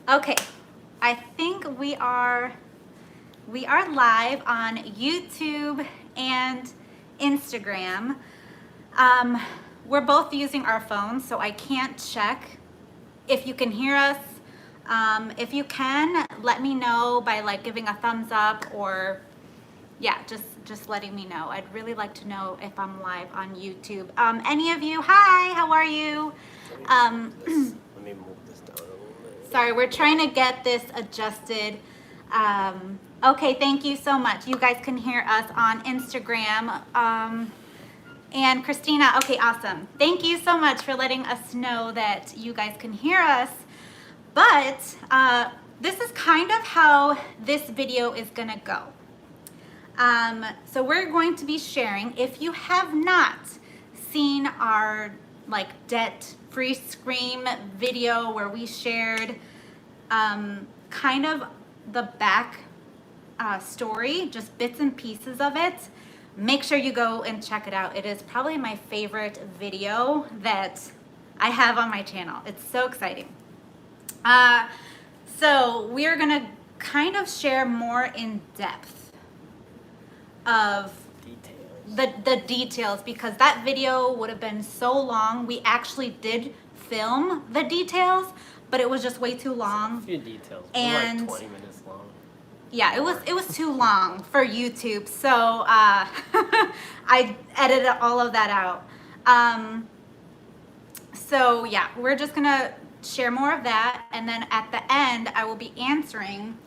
Okay, I think we are live on YouTube and Instagram. We're both using our phones, so I can't check if you can hear us. If you can, let me know by like giving a thumbs up, or yeah, just letting me know. I'd really like to know if I'm live on YouTube. Any of you, hi, how are you? Let me move this down a little bit. Sorry, we're trying to get this adjusted. Okay, thank you so much. You guys can hear us on Instagram. And Christina, okay, awesome. Thank you so much for letting us know that you guys can hear us. But this is kind of how this video is gonna go. So we're going to be sharing, if you have not seen our like debt-free scream video where we shared kind of the back story, just bits and pieces of it, make sure you go and check it out. It is probably my favorite video that I have on my channel. It's so exciting. So we are gonna kind of share more in depth of the details, because that video would have been so long. We actually did film the details, but it was just way too long. A few details, and like 20 minutes long. Yeah, it was too long for YouTube, so I edited all of that out. So yeah, we're just gonna share more of that, and then at the end I will be answering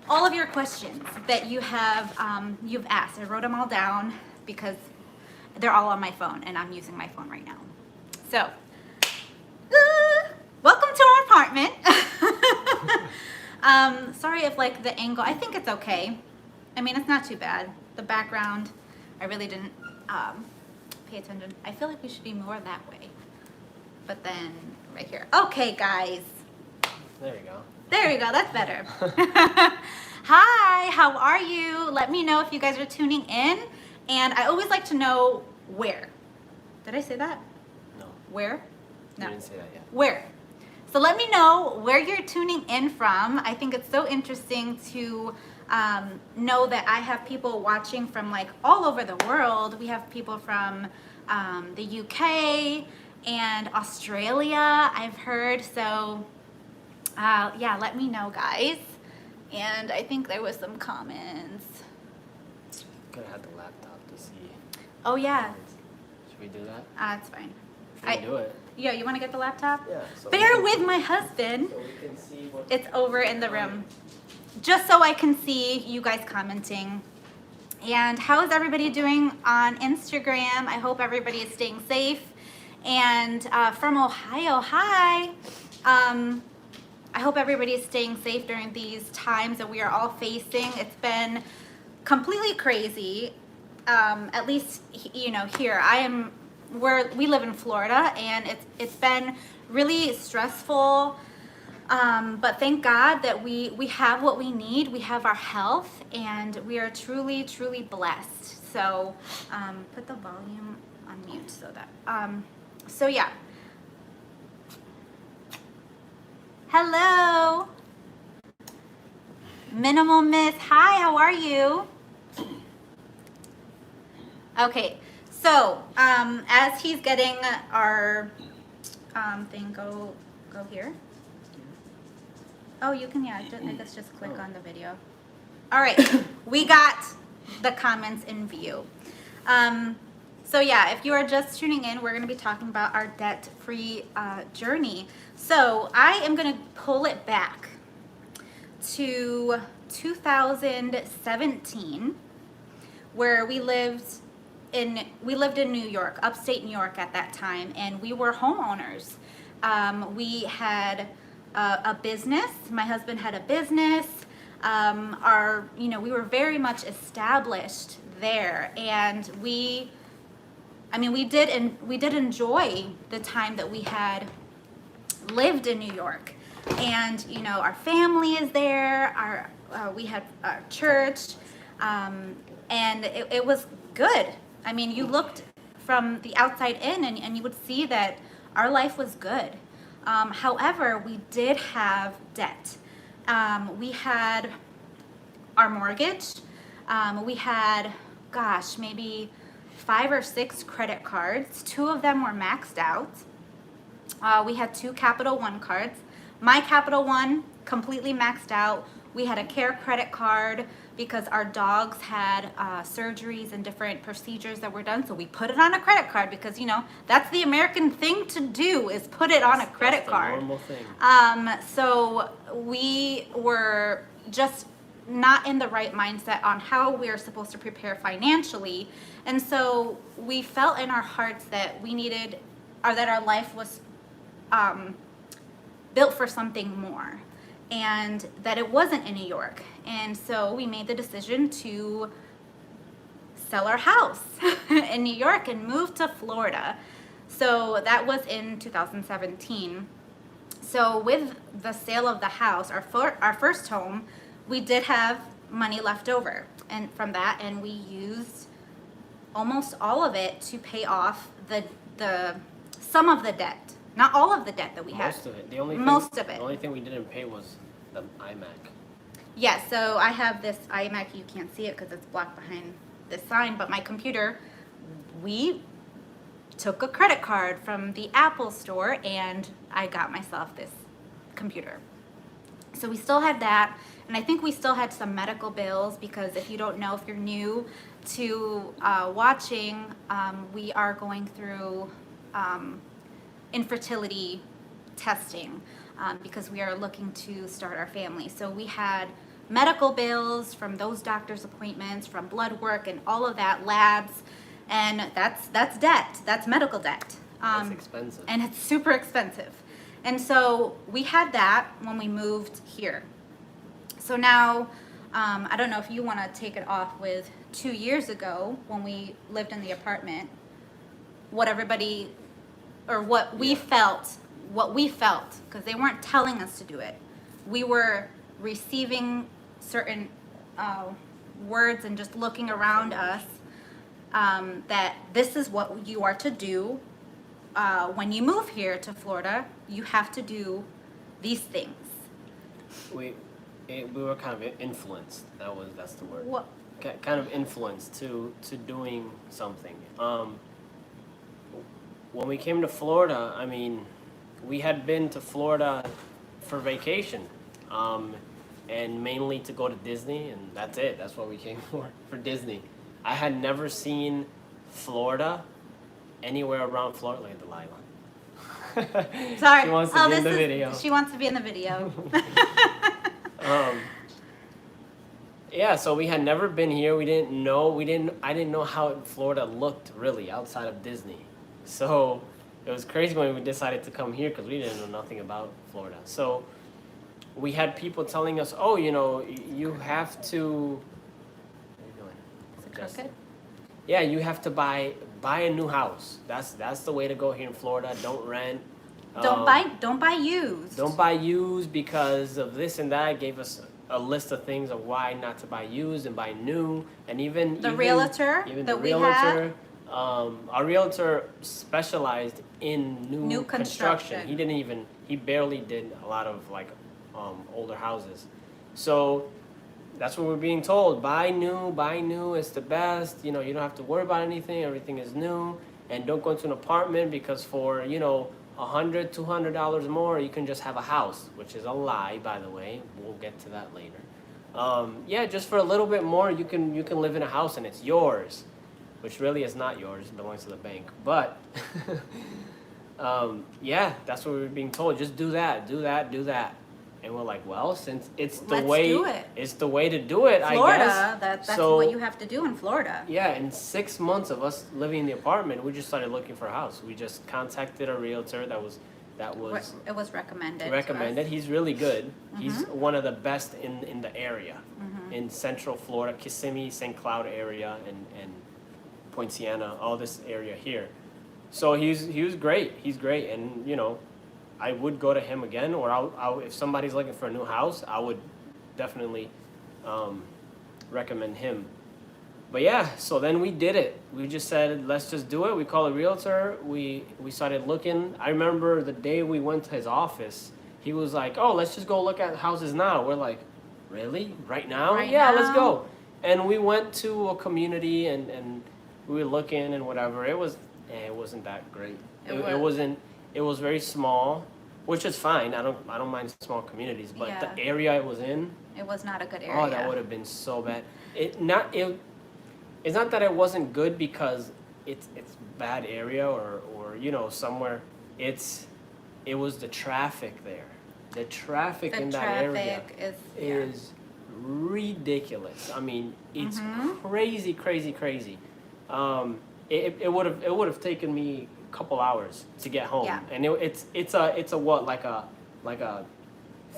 all of your questions that you have you've asked. I wrote them all down because they're all on my phone, and I'm using my phone right now. So welcome to our apartment. Sorry if like the angle, I think it's okay. I mean, it's not too bad. The background, I really didn't pay attention. I feel like we should be more that way. But then right here. Okay, guys. There you go. There we go, that's better. Hi, how are you? Let me know if you guys are tuning in. And I always like to know where. Did I say that? No. Where? No. You didn't say that yet. Where? So let me know where you're tuning in from. I think it's so interesting to know that I have people watching from like all over the world. We have people from the UK and Australia, I've heard. So yeah, let me know, guys. And I think there was some comments. Could have had the laptop to see. Oh yeah. Should we do that? It's fine. We can do it. Yeah, you want to get the laptop? Yeah. So Bear with my husband. So we can see what. It's over in the room. Just so I can see you guys commenting. And how is everybody doing on Instagram? I hope everybody is staying safe. And from Ohio, hi. I hope everybody is staying safe during these times that we are all facing. It's been completely crazy. At least, you know, here we live in Florida, and it's been really stressful. But thank God that we have what we need. We have our health, and we are truly, truly blessed. So put the volume on mute so that, so yeah. Hello. Minimal Miss, hi, how are you? Okay, so as he's getting our thing, go here. Oh, you can, yeah, I guess just click on the video. All right, we got the comments in view. So yeah, if you are just tuning in, we're gonna be talking about our debt-free journey. So I am gonna pull it back to 2017, where we lived in New York, upstate New York at that time, and we were homeowners. We had a business. My husband had a business. We were very much established there, and we did enjoy the time that we had lived in New York. And you know, our family is there. We had our church, and it was good. I mean, you looked from the outside in, and you would see that our life was good. However, we did have debt. We had our mortgage. We had, gosh, maybe 5 or 6 credit cards. 2 of them were maxed out. We had 2 Capital One cards. My Capital One completely maxed out. We had a Care credit card because our dogs had surgeries and different procedures that were done. So we put it on a credit card because, you know, that's the American thing to do, is put it on a credit card. Normal thing. So we were just not in the right mindset on how we are supposed to prepare financially. And so we felt in our hearts that we needed, or that our life was built for something more, and that it wasn't in New York. And so we made the decision to sell our house in New York and move to Florida. So that was in 2017. So with the sale of the house, our first home, we did have money left over and from that, and we used almost all of it to pay off some of the debt. Not all of the debt that we had. Most of it. The only thing we didn't pay was the iMac. Yeah, so I have this iMac. You can't see it because it's blocked behind this sign, but my computer, we took a credit card from the Apple store and I got myself this computer. So we still had that, and I think we still had some medical bills, because if you don't know, if you're new to watching, we are going through infertility testing because we are looking to start our family. So we had medical bills from those doctor's appointments, from blood work and all of that, labs, and that's debt. That's medical debt. That's expensive. And it's super expensive. And so we had that when we moved here. So now, I don't know if you want to take it off with 2 years ago when we lived in the apartment, what everybody, or what we felt, because they weren't telling us to do it. We were receiving certain words and just looking around us that this is what you are to do when you move here to Florida. You have to do these things. We were kind of influenced. That's the word. What? Kind of influenced to doing something. When we came to Florida, I mean, we had been to Florida for vacation, and mainly to go to Disney, and that's it. That's what we came for Disney. I had never seen Florida, anywhere around Florida. Look at Delilah. Sorry. She wants to be in the video. She wants to be in the video. Yeah, so we had never been here. I didn't know how Florida looked really outside of Disney. So it was crazy when we decided to come here because we didn't know nothing about Florida. So we had people telling us, oh, you know, you have to, what are you doing? Is it crooked? Yeah, you have to buy a new house. That's the way to go here in Florida. Don't rent. Don't buy used. Don't buy used because of this and that. It gave us a list of things of why not to buy used and buy new, and even the realtor that we had. Our realtor specialized in new construction. He barely did a lot of like older houses. So that's what we're being told. Buy new, it's the best. You know, you don't have to worry about anything, everything is new. And don't go into an apartment because for, you know, $100, $200 more, you can just have a house, which is a lie, by the way. We'll get to that later. Yeah, just for a little bit more, you can live in a house and it's yours, which really is not yours. It belongs to the bank. But yeah, that's what we were being told. Just do that. And we're like, well, since it's the way to do it, Florida, I guess. That's so, what you have to do in Florida. Yeah, in 6 months of us living in the apartment, we just started looking for a house. We just contacted a realtor that was it was recommended. Recommended. He's really good. Mm-hmm. He's one of the best in the area, mm-hmm. in Central Florida, Kissimmee, St. Cloud area, and Point Siena, all this area here. So he was great. He's great, and you know, I would go to him again, or I'll if somebody's looking for a new house, I would definitely recommend him. But yeah, so then we did it. We just said, let's just do it. We called a realtor. We started looking. I remember the day we went to his office, he was like, oh, let's just go look at houses now. We're like, really? Right now? Right yeah, now? let's go. And we went to a community and we were looking and whatever. It wasn't that great. It was very small, which is fine. I don't mind small communities, but Yeah. the area it was in, It was not a good area. oh, that would have been so bad. It's not that it wasn't good because it's bad area or somewhere. It was the traffic there. The traffic in that area is ridiculous. I mean, it's crazy. It would have taken me a couple hours to get home, Yeah. and it's a what, like a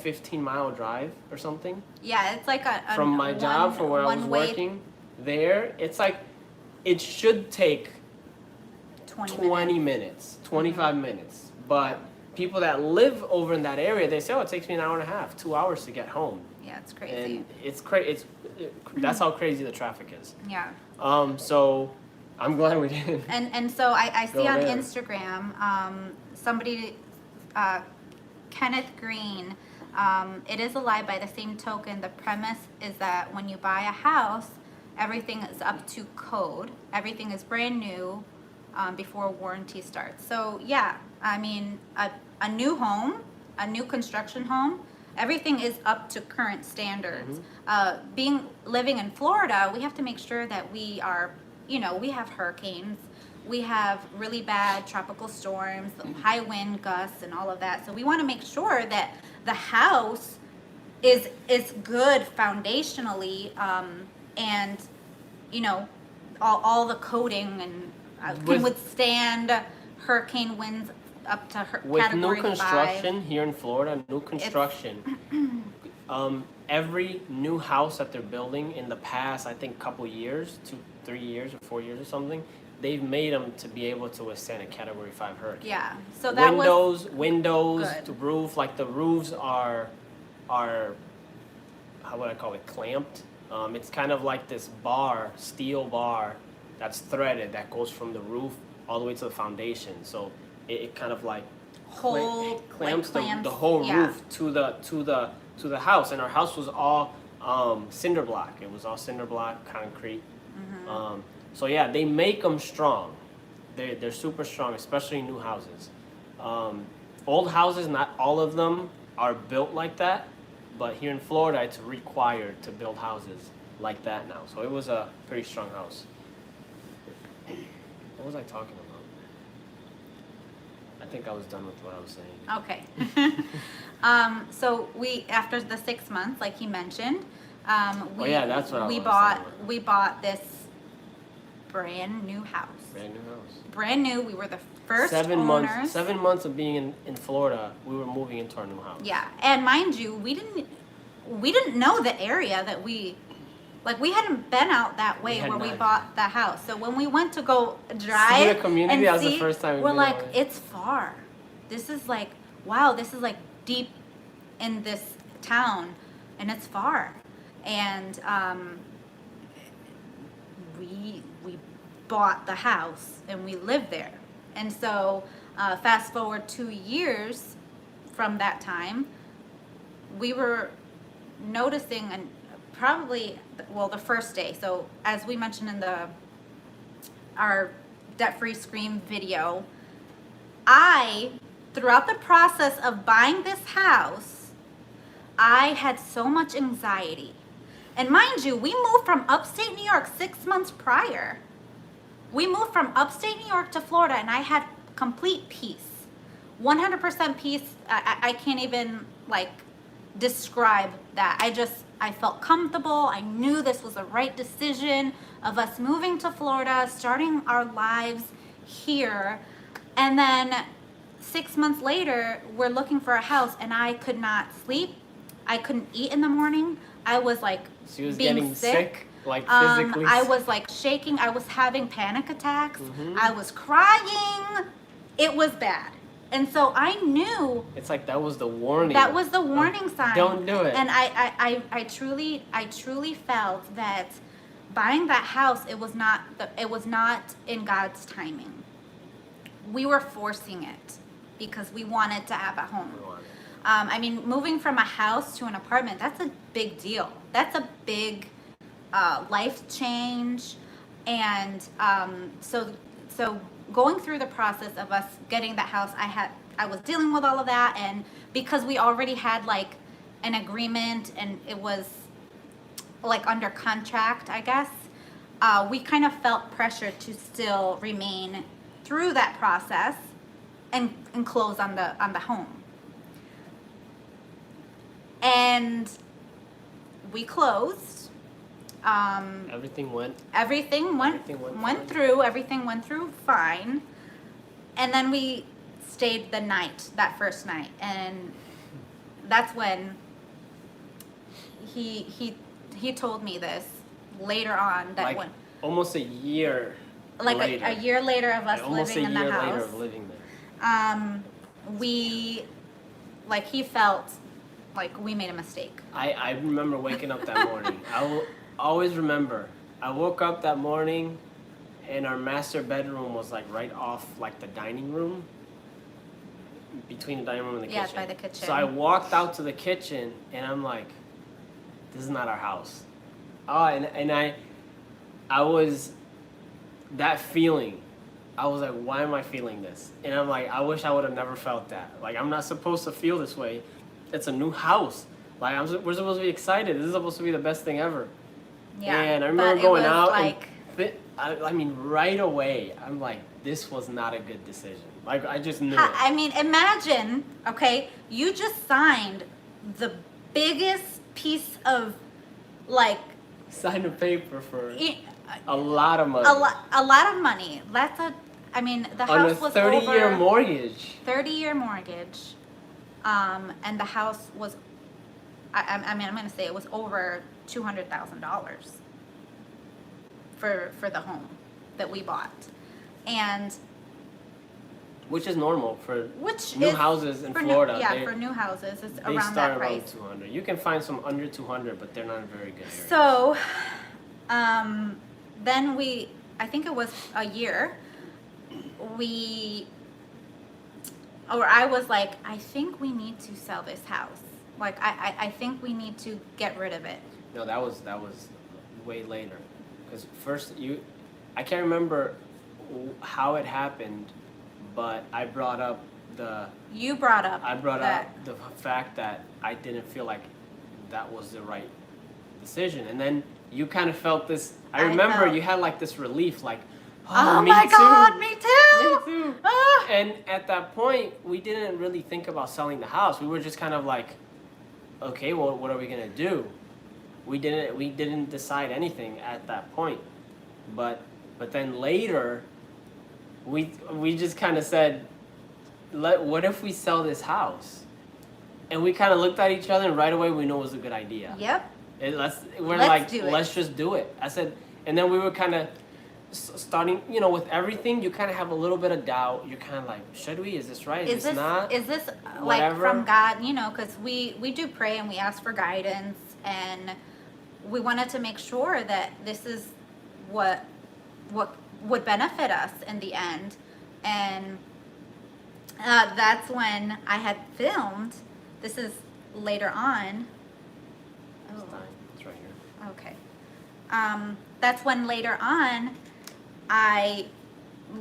15-mile drive or something. Yeah, it's like a From my job, from where I was working there, it's like it should take 20 minutes, 25 minutes. But people that live over in that area, they say, oh, it takes me an hour and a half, 2 hours to get home. Yeah, it's crazy. And it's crazy. That's how crazy the traffic is. Yeah. So I'm glad we didn't. And so I see Go on there. Instagram, somebody, Kenneth Green, it is a lie. By the same token, the premise is that when you buy a house, everything is up to code. Everything is brand new before warranty starts. So yeah, I mean, a new home, a new construction home, everything is up to current standards. Living in Florida, we have to make sure that we are, we have hurricanes, we have really bad tropical storms, high wind gusts, and all of that. So we want to make sure that the house is good foundationally, and all the coating and can withstand hurricane winds up to With category new 5. construction here in Florida, every new house that they're building in the past, I think, couple years, 2-3 years or 4 years or something, they've made them to be able to withstand a category 5 hurricane. Yeah, so that windows, good. the roof, like the roofs are how would I call it, clamped. It's kind of like this steel bar that's threaded that goes from the roof all the way to the foundation. So it kind of like clamps the whole roof to the house. And our house was all cinder block. It was all cinder block concrete. So yeah, they make them strong. They're super strong, especially new houses. Old houses, not all of them are built like that, but here in Florida, it's required to build houses like that now. So it was a pretty strong house. What was I talking about? I think I was done with what I was saying. Okay. So after the 6 months, like he mentioned, that's what we bought this brand new house. Brand new. We were the first owners. 7 months of being in Florida, we were moving into our new house. Yeah, and mind you, we didn't know the area that we hadn't been out that way where we bought the house. So when we went to go drive see the community, that was the first time we're like, it's far. This is like, wow, this is like deep in this town, and it's far. And we bought the house and we lived there. And so fast forward 2 years from that time, we were noticing, and probably, the first day. So as we mentioned in our debt-free scream video, throughout the process of buying this house, I had so much anxiety. And mind you, we moved from upstate New York 6 months prior. We moved from upstate New York to Florida, and I had complete peace. 100% peace. I can't even describe that. I felt comfortable. I knew this was the right decision of us moving to Florida, starting our lives here. And then 6 months later, we're looking for a house, and I could not sleep. I couldn't eat in the morning. I was she was being getting sick, physically. I was shaking. I was having panic attacks. I was crying. It was bad. And so I knew. It's like that was the warning. That was the warning sign. Don't do it. And I truly felt that buying that house, it was not in God's timing. We were forcing it because we wanted to have a home. I mean, moving from a house to an apartment, that's a big deal. That's a big life change. And so going through the process of us getting that house, I was dealing with all of that, and because we already had like an agreement and it was like under contract, I guess, we kind of felt pressure to still remain through that process and close on the home. And we closed. Everything went through fine. And then we stayed that first night, and that's when he told me this later on, that like almost a year like later. a year later of us living in the house. Almost a year later of living there. He felt like we made a mistake. I remember waking up that morning. I will always remember. I woke up that morning, and our master bedroom was like right off like the dining room, between the dining room and the kitchen. Yeah, by the kitchen. So I walked out to the kitchen, and I'm like, this is not our house. Oh, and I was, that feeling, I was like, why am I feeling this? And I'm like, I wish I would have never felt that. Like, I'm not supposed to feel this way. It's a new house. Like, we're supposed to be excited. This is supposed to be the best thing ever. Yeah. And I remember going out, like, and I mean, right away, I'm like, this was not a good decision. Like, I just knew it. I mean, imagine, okay, you just signed the biggest piece of, like, Signed a paper for a lot of money. A lot of money. The house was on a 30-year over mortgage. 30-year mortgage. And the house was, I'm going to say it was over $200,000 for the home that we bought. And which is normal for new houses in Florida. For new houses, it's they around start that around price. 200. You can find some under 200, but they're not in very good areas. So, then I think it was a year, I was like, I think we need to sell this house. Like, I think we need to get rid of it. No, that was way later. Because first, I can't remember how it happened, but I brought up the fact that I didn't feel like that was the right decision. And then you kind of felt this, I remember you had like this relief, like, oh me my too. God, me too! Me too. Ah. And at that point, we didn't really think about selling the house. We were just kind of like, okay, well, what are we gonna do? We didn't decide anything at that point. But then later, we just kind of said, what if we sell this house? And we kind of looked at each other, and right away we knew it was a good idea. Yep. Let's just do it. I said, and then we were kind of starting, with everything, you kind of have a little bit of doubt. You're kind of like, should we? Is this right? Is this not? Is this Whatever. like from God? Because we do pray and we ask for guidance, and we wanted to make sure that this is what would benefit us in the end. And that's when I had filmed. This is later on. It's right here. Okay. That's when later on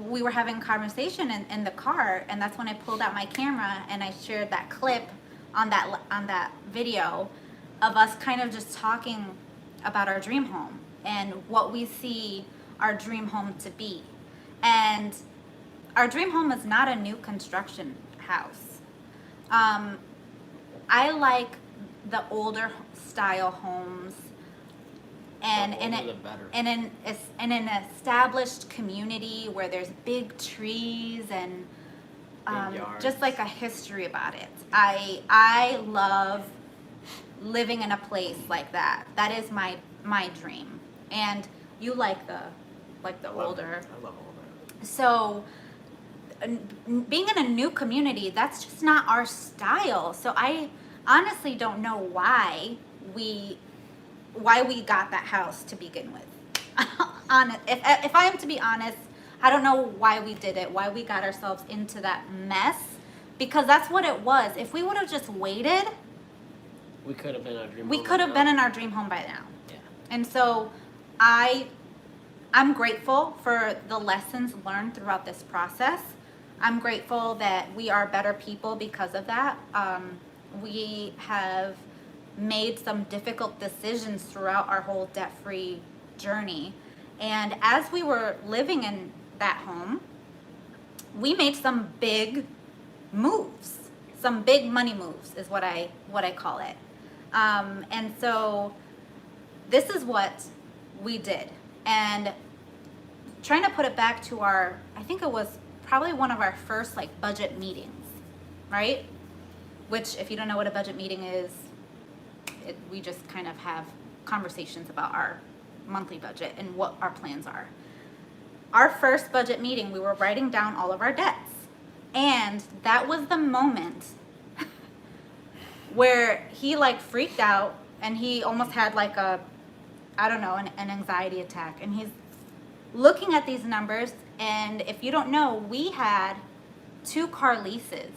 we were having a conversation in the car, and that's when I pulled out my camera and I shared that clip on that video of us kind of just talking about our dream home and what we see our dream home to be. And our dream home is not a new construction house. I like the older style homes, and in an established community where there's big trees and just like a history about it. I love living in a place like that. That is my dream. And you like the older. I love all that. So being in a new community, that's just not our style. So I honestly don't know why we got that house to begin with. honest, if I am to be honest, I don't know why we did it, why we got ourselves into that mess, because that's what it was. If we would have just waited, we could have been in our dream home. We could have been in our dream home by now. Yeah. And so I'm grateful for the lessons learned throughout this process. I'm grateful that we are better people because of that. We have made some difficult decisions throughout our whole debt-free journey. And as we were living in that home, we made some big moves, some big money moves is what I call it. And so this is what we did. And trying to put it back to I think it was probably one of our first like budget meetings, right? Which, if you don't know what a budget meeting is, we just kind of have conversations about our monthly budget and what our plans are. Our first budget meeting, we were writing down all of our debts. And that was the moment where he like freaked out and he almost had like an anxiety attack. And he's looking at these numbers, and if you don't know, we had 2 car leases.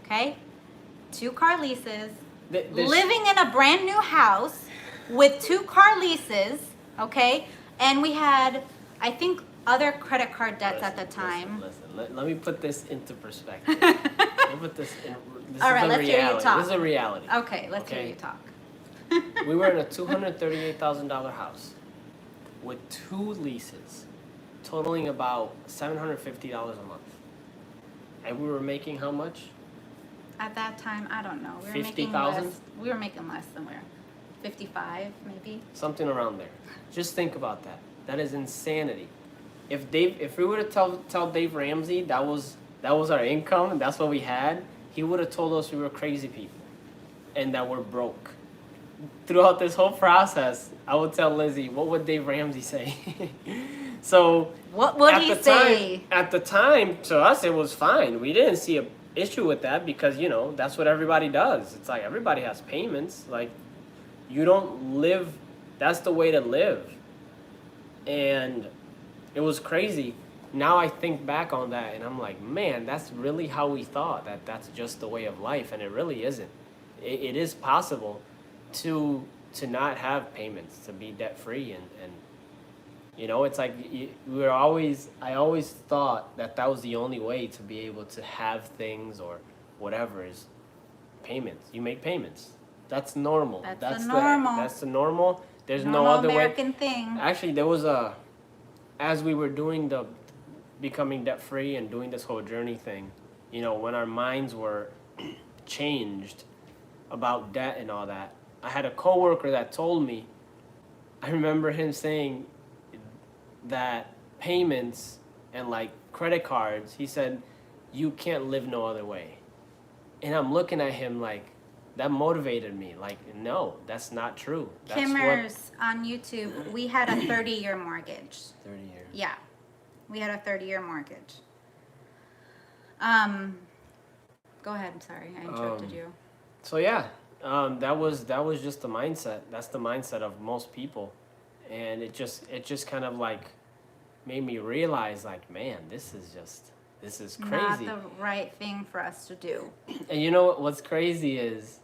Okay? 2 car leases. Living in a brand new house with 2 car leases, okay? And we had, I think, other credit card debts at the time. Listen. Let me put this into perspective. Let me put this in. All right, let's hear you talk. This is a reality. Okay, let's hear you talk. We were in a $238,000 house with 2 leases, totaling about $750 a month. And we were making how much? At that time, I don't know. We were 50,000? We were making less than 55, maybe. Something around there. Just think about that. That is insanity. If we were to tell Dave Ramsey that was our income and that's what we had, he would have told us we were crazy people and that we're broke. Throughout this whole process, I would tell Lizzie, what would Dave Ramsey say? So what would he say? At the time, to us, it was fine. We didn't see an issue with that because, that's what everybody does. It's like everybody has payments. Like, you don't live, that's the way to live. And it was crazy. Now I think back on that and I'm like, man, that's really how we thought, that's just the way of life. And it really isn't. It is possible to not have payments, to be debt free. And it's like I always thought that was the only way to be able to have things or whatever is payments. You make payments. That's normal. That's the normal. There's no other American way. Thing. Actually, there was as we were doing the becoming debt free and doing this whole journey thing, when our minds were changed about debt and all that, I had a coworker that told me, I remember him saying that payments and like credit cards, he said, you can't live no other way. And I'm looking at him like, that motivated me. Like, no, that's not true. Kimmers on YouTube, we had a 30-year mortgage. 30 years. Yeah, we had a 30-year mortgage. Go ahead. I'm sorry, I interrupted you. So yeah, that was just the mindset. That's the mindset of most people, and it just kind of like made me realize, like, man, this is crazy. Not the right thing for us to do. And you know what's crazy is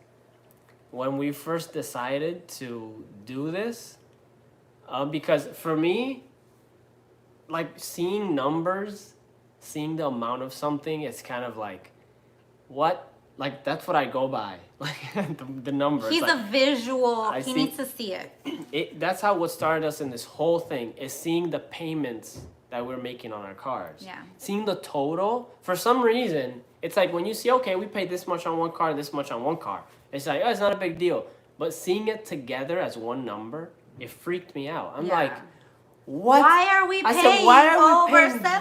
when we first decided to do this, because for me, like seeing numbers, seeing the amount of something, it's kind of like, what? Like, that's what I go by, like the numbers. He's like, a visual. He needs to see it. That's how what started us in this whole thing, is seeing the payments that we're making on our cars. Yeah. Seeing the total. For some reason, it's like when you see, okay, we paid this much on one car, this much on one car. It's like, oh, it's not a big deal. But seeing it together as one number, it freaked me out. I'm like, what? Why are we paying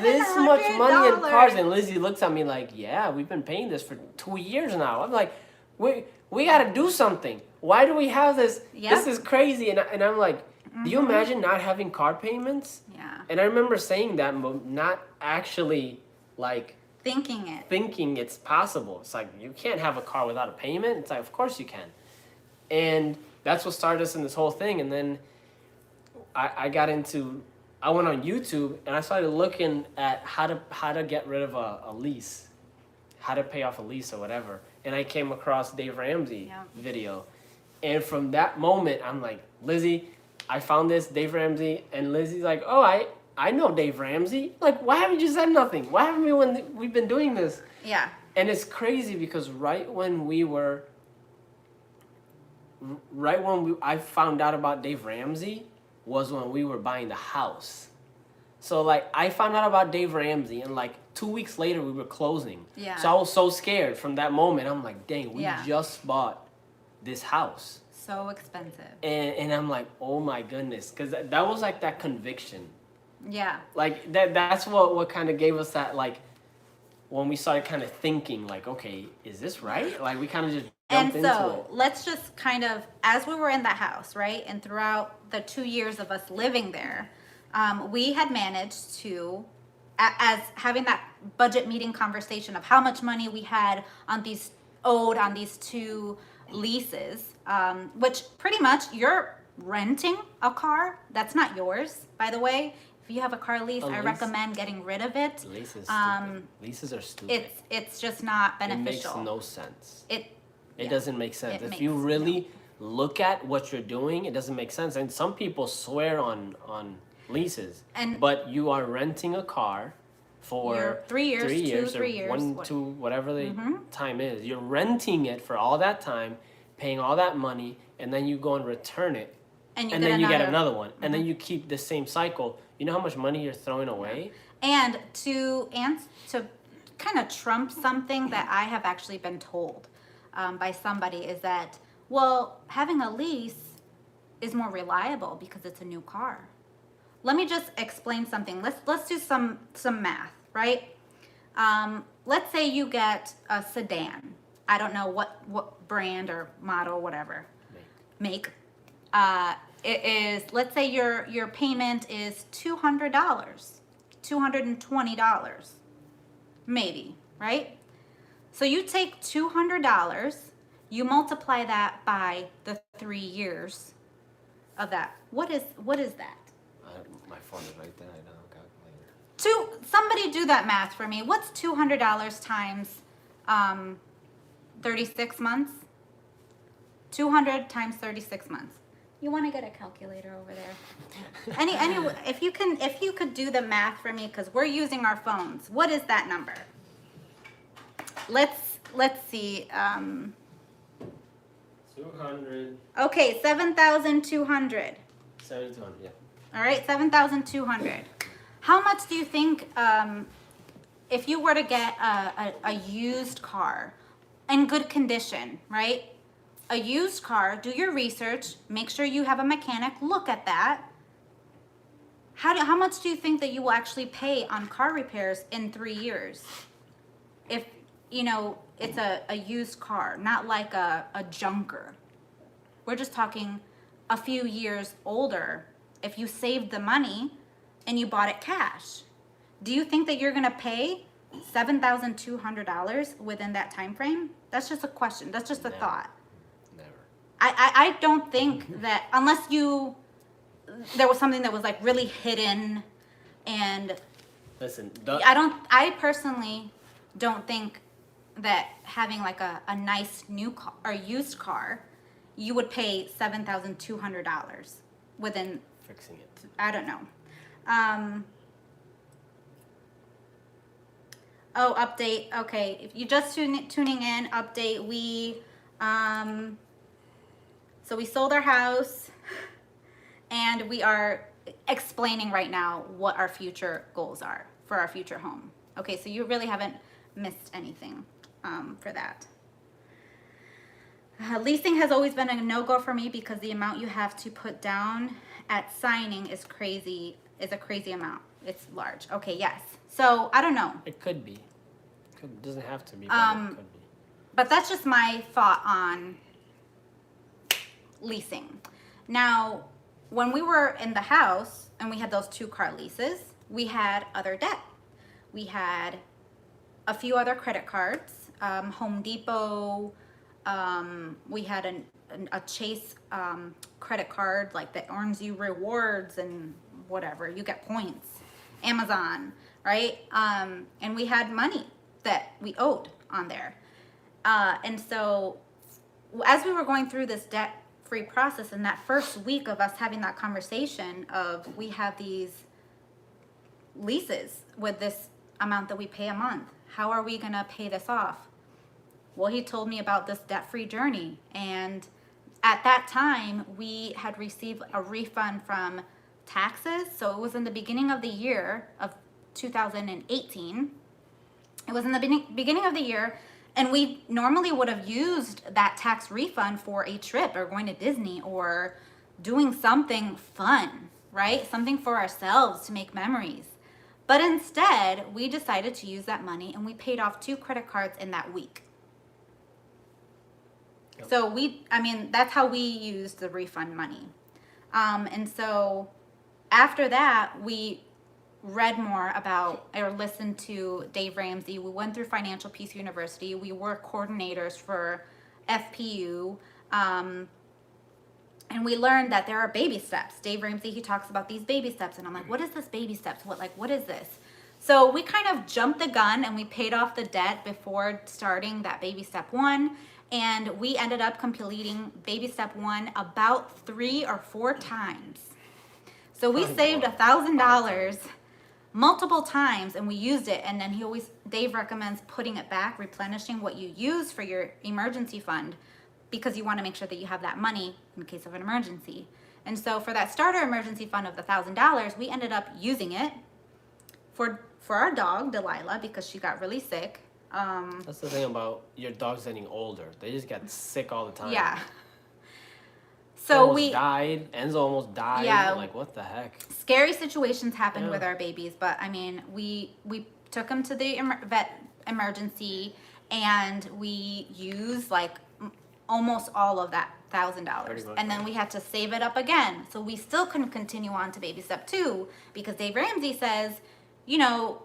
this much money in cars? And Lizzie looks at me like, yeah, we've been paying this for 2 years now. I'm like, we got to do something. Why do we have this? Yep. This is crazy. And I'm like, do you imagine not having car payments? Yeah. And I remember saying that, but not actually like thinking it's possible. It's like, you can't have a car without a payment. It's like, of course you can. And that's what started us in this whole thing. And then I got into, I went on YouTube and I started looking at how to get rid of a lease, how to pay off a lease or whatever. And I came across Dave Ramsey video. And from that moment, I'm like, Lizzie, I found this, Dave Ramsey. And Lizzie's like, oh, I know Dave Ramsey. Like, why haven't you said nothing? Why haven't we when we've been doing this? Yeah. And it's crazy because right when I found out about Dave Ramsey was when we were buying the house. So like I found out about Dave Ramsey and like 2 weeks later we were closing. Yeah. So I was so scared from that moment. I'm like, dang, we just bought this house. So expensive. And I'm like, oh my goodness, because that was like that conviction. Yeah. Like that's what kind of gave us that, like, when we started kind of thinking like, okay, is this right? Like we kind of just jumped into it. And so let's just kind of, as we were in the house, right? And throughout the 2 years of us living there, we had managed to, as having that budget meeting conversation of how much money we had on these two leases, which pretty much you're renting a car that's not yours, by the way. If you have a car lease, I recommend getting rid of it. Leases, stupid. Leases are stupid. It's just not beneficial. It makes no sense. It doesn't make sense. If you really look at what you're doing, it doesn't make sense. And some people swear on leases, but you are renting a car for 3 years, 2 years, 1, 2, whatever the time is. You're renting it for all that time, paying all that money, and then you go and return it. And then you get another one. And then you keep the same cycle. You know how much money you're throwing away? And to kind of trump something that I have actually been told by somebody is that, well, having a lease is more reliable because it's a new car. Let me just explain something. Let's do some math, right? Let's say you get a sedan. I don't know what brand or model, whatever. Make. It is, let's say your payment is $200, $220, maybe, right? So you take $200, you multiply that by the 3 years of that. What is that? My phone is right there. I don't calculator. Somebody do that math for me. What's $200 times 36 months? 200 times 36 months. You want to get a calculator over there? Any if you could do the math for me, because we're using our phones. What is that number? Let's see. 200. Okay, 7,200. 7,200. Yeah. All right, 7,200. How much do you think, if you were to get a used car in good condition, right? A used car, do your research, make sure you have a mechanic look at that. How much do you think that you will actually pay on car repairs in 3 years? If, it's a used car, not like a junker. We're just talking a few years older. If you saved the money and you bought it cash, do you think that you're gonna pay $7,200 within that time frame? That's just a question. That's just a thought. I don't think that, unless there was something that was like really hidden, and listen, I personally don't think that having like a nice new car or used car, you would pay $7,200 within fixing it. I don't know. Oh, update. Okay, if you just tuning in, update. So we sold our house, and we are explaining right now what our future goals are for our future home. Okay, so you really haven't missed anything for that. Leasing has always been a no-go for me because the amount you have to put down at signing is a crazy amount. It's large. Okay, yes. So I don't know. It could be. It doesn't have to be, but it could be. But that's just my thought on leasing. Now, when we were in the house and we had those 2 car leases, we had other debt. We had a few other credit cards, Home Depot, We had a Chase credit card, like that earns you rewards and whatever. You get points. Amazon, right? And we had money that we owed on there. And so as we were going through this debt-free process, in that first week of us having that conversation of we have these leases with this amount that we pay a month. How are we going to pay this off? Well, he told me about this debt-free journey. And at that time, we had received a refund from taxes. So it was in the beginning of the year of 2018. It was in the beginning of the year. And we normally would have used that tax refund for a trip or going to Disney or doing something fun, right? Something for ourselves to make memories. But instead, we decided to use that money and we paid off 2 credit cards in that week. Yep. So that's how we used the refund money. And so after that, we read more about or listened to Dave Ramsey. We went through Financial Peace University. We were coordinators for FPU. And we learned that there are baby steps. Dave Ramsey, he talks about these baby steps. And I'm like, what is this baby steps? What is this? So we kind of jumped the gun and we paid off the debt before starting that baby step 1. And we ended up completing baby step 1 about 3 or 4 times. So we saved $1,000 multiple times and we used it. And then Dave recommends putting it back, replenishing what you use for your emergency fund, because you want to make sure that you have that money in case of an emergency. And so for that starter emergency fund of the $1,000, we ended up using it for our dog, Delilah, because she got really sick. That's the thing about your dogs getting older. They just get sick all the time. Yeah. So died. Enzo almost died. Yeah. Like, what the heck? Scary situations happen with our babies, but I mean, we took them to the vet emergency and we used like almost all of that $1,000, and then we had to save it up again. So we still couldn't continue on to baby step 2 because Dave Ramsey says,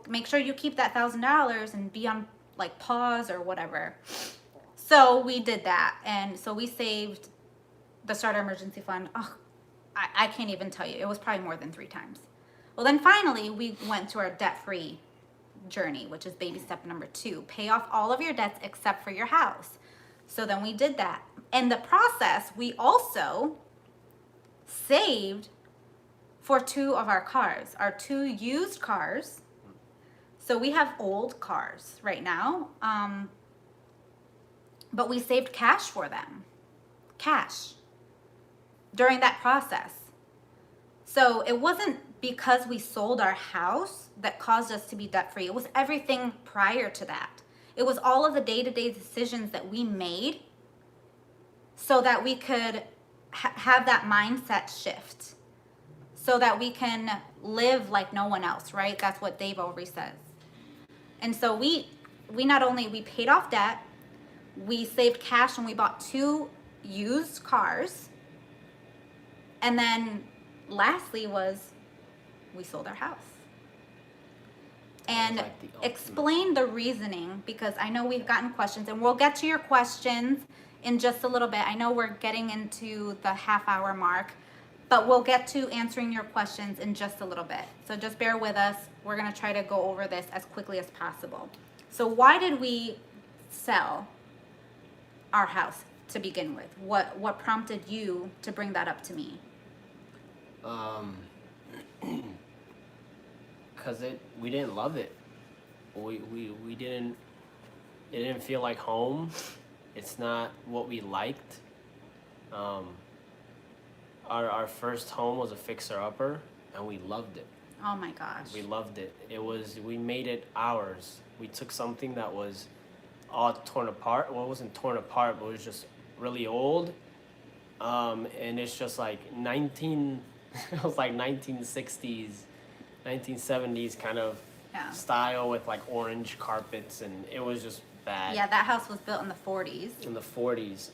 make sure you keep that $1,000 and be on like pause or whatever. So we did that, and so we saved the starter emergency fund. Oh, I can't even tell you. It was probably more than 3 times. Well, then finally we went to our debt-free journey, which is baby step number 2. Pay off all of your debts except for your house. So then we did that. In the process, we also saved for 2 of our cars, our 2 used cars. So we have old cars right now, but we saved cash for them, during that process. So it wasn't because we sold our house that caused us to be debt-free. It was everything prior to that. It was all of the day-to-day decisions that we made so that we could have that mindset shift, so that we can live like no one else, right? That's what Dave always says. And so we not only, we paid off debt, we saved cash and we bought 2 used cars. And then lastly was we sold our house. And explain the reasoning, because I know we've gotten questions, and we'll get to your questions in just a little bit. I know we're getting into the half-hour mark, but we'll get to answering your questions in just a little bit. So just bear with us. We're going to try to go over this as quickly as possible. So why did we sell our house to begin with? What prompted you to bring that up to me? Because we didn't love it. We didn't. It didn't feel like home. It's not what we liked. Our first home was a fixer-upper, and we loved it. Oh my gosh. We loved it. We made it ours. We took something that was all torn apart. Well, it wasn't torn apart, but it was just really old. And it's just like it was like 1960s, 1970s kind of style with like orange carpets, and it was just bad. Yeah, that house was built in the 40s. In the 40s.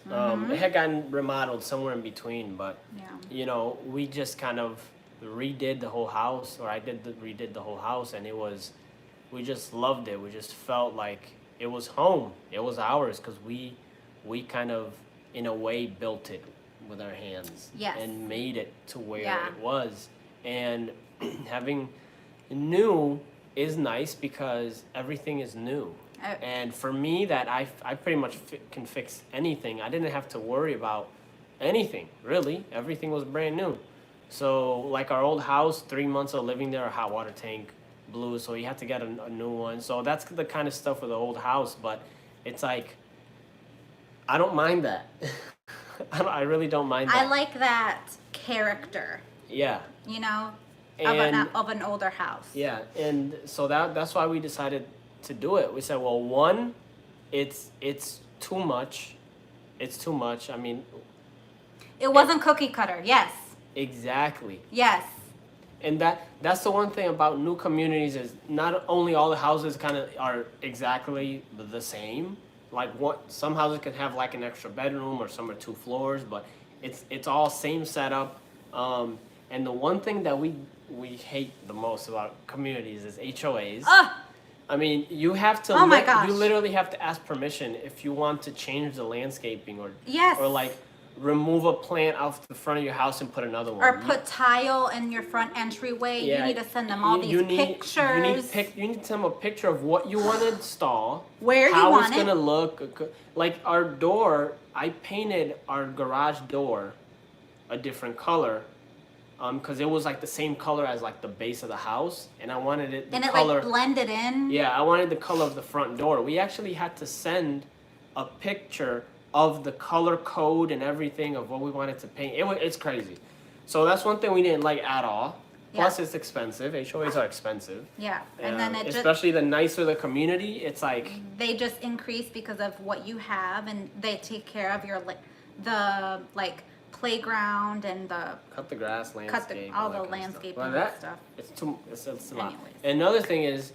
It had gotten remodeled somewhere in between, but we just kind of redid the whole house, or I redid the whole house, and we just loved it. We just felt like it was home. It was ours because we we kind of, in a way, built it with our hands. Yes. And made it to where Yeah. it was. And having new is nice because everything is new. And for me, that I pretty much can fix anything. I didn't have to worry about anything, really. Everything was brand new. So, like our old house, 3 months of living there, a hot water tank blew, so you had to get a new one. So that's the kind of stuff with the old house, but it's like, I don't mind that. I really don't mind that. I like that character, Yeah. you know, And of an older house. yeah, and so that's why we decided to do it. We said, well, one, it's too much. It's too much. I mean, It wasn't cookie cutter. Yes. exactly. Yes. And that's the one thing about new communities is not only all the houses kind of are exactly the same. Like some houses can have like an extra bedroom or some are 2 floors, but it's all same setup. And the one thing that we hate the most about communities is HOAs. I mean, you have to. Oh my gosh. You literally have to ask permission if you want to change the landscaping or Yes. or like remove a plant off the front of your house and put another one. Or put tile in your front entryway. Yeah, You need to send them all these pictures. You need to send them a picture of what you want to install, Where you how want it's gonna look. Like our door, I painted our garage door a different color, because it was like the same color as like the base of the house, and I wanted it and color. it like blended in. Yeah, I wanted the color of the front door. We actually had to send a picture of the color code and everything of what we wanted to paint. It's crazy. So that's one thing we didn't like at all. Plus, it's expensive. HOAs are expensive. Yeah, and then it especially the nicer the community, it's like they just increase because of what you have, and they take care of your the like playground and the cut the grass, landscape, all that the kind of landscaping stuff. and Well, stuff. It's a lot. Anyways. And another thing is,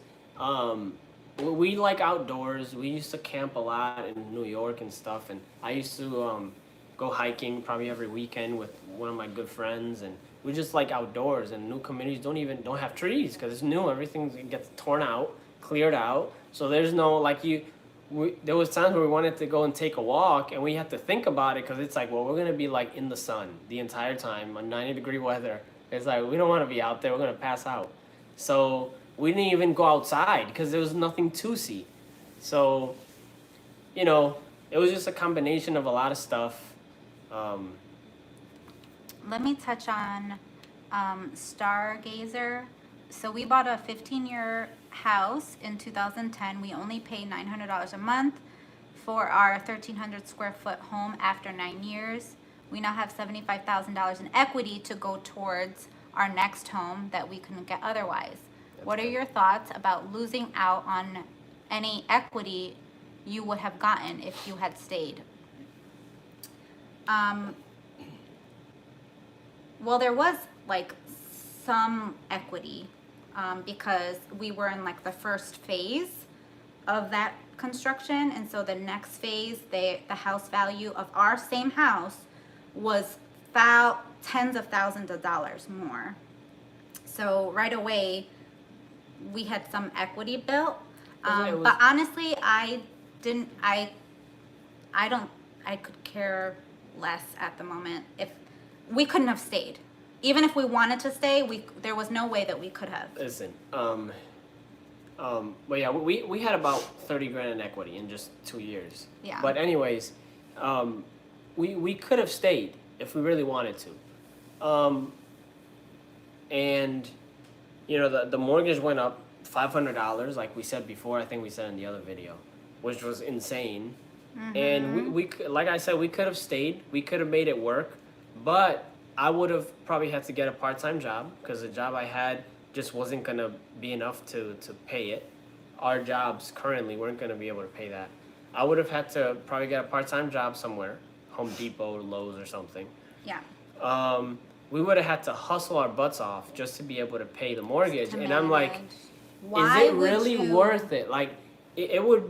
we like outdoors. We used to camp a lot in New York and stuff, and I used to go hiking probably every weekend with one of my good friends, and we just like outdoors. And new communities don't have trees because it's new. Everything gets torn out, cleared out. So there's no there was times where we wanted to go and take a walk, and we had to think about it because it's like, well, we're gonna be like in the sun the entire time on 90-degree weather. It's like we don't want to be out there. We're gonna pass out. So we didn't even go outside because there was nothing to see. So, it was just a combination of a lot of stuff. Let me touch on Stargazer. So we bought a 15-year house in 2010. We only pay $900 a month for our 1,300 square foot home after 9 years. We now have $75,000 in equity to go towards our next home that we couldn't get otherwise. What are your thoughts about losing out on any equity you would have gotten if you had stayed? Well, there was like some equity because we were in like the first phase of that construction, and so the next phase, the house value of our same house was tens of thousands of dollars more. So right away, we had some equity built, but honestly, I could care less at the moment. If we couldn't have stayed, even if we wanted to stay, there was no way that we could have. Listen, but yeah, we had about 30 grand in equity in just 2 years. Yeah. But anyways, we could have stayed if we really wanted to. And the mortgage went up $500, like we said before. I think we said in the other video, which was insane. Mm-hmm. And we like I said, we could have stayed. We could have made it work, but I would have probably had to get a part-time job because the job I had just wasn't gonna be enough to pay it. Our jobs currently weren't gonna be able to pay that. I would have had to probably get a part-time job somewhere, Home Depot, Lowe's, or something. Yeah. We would have had to hustle our butts off just to be able to pay the mortgage. And I'm like, why is it really worth it? Like, we would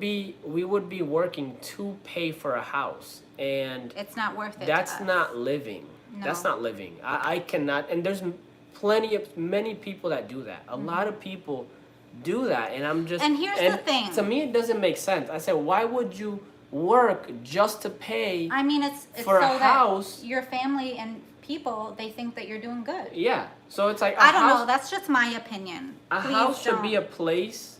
be working to pay for a house, and it's not worth it. That's not living. No. That's not living. I cannot. And there's many people that do that. A lot of people do that, and I'm just. And here's the thing. To me, it doesn't make sense. I said, why would you work just to pay I mean, it's for so a house. that your family and people, they think that you're doing good. Yeah. So it's like I don't know. That's just my opinion. A Please house should be a don't. place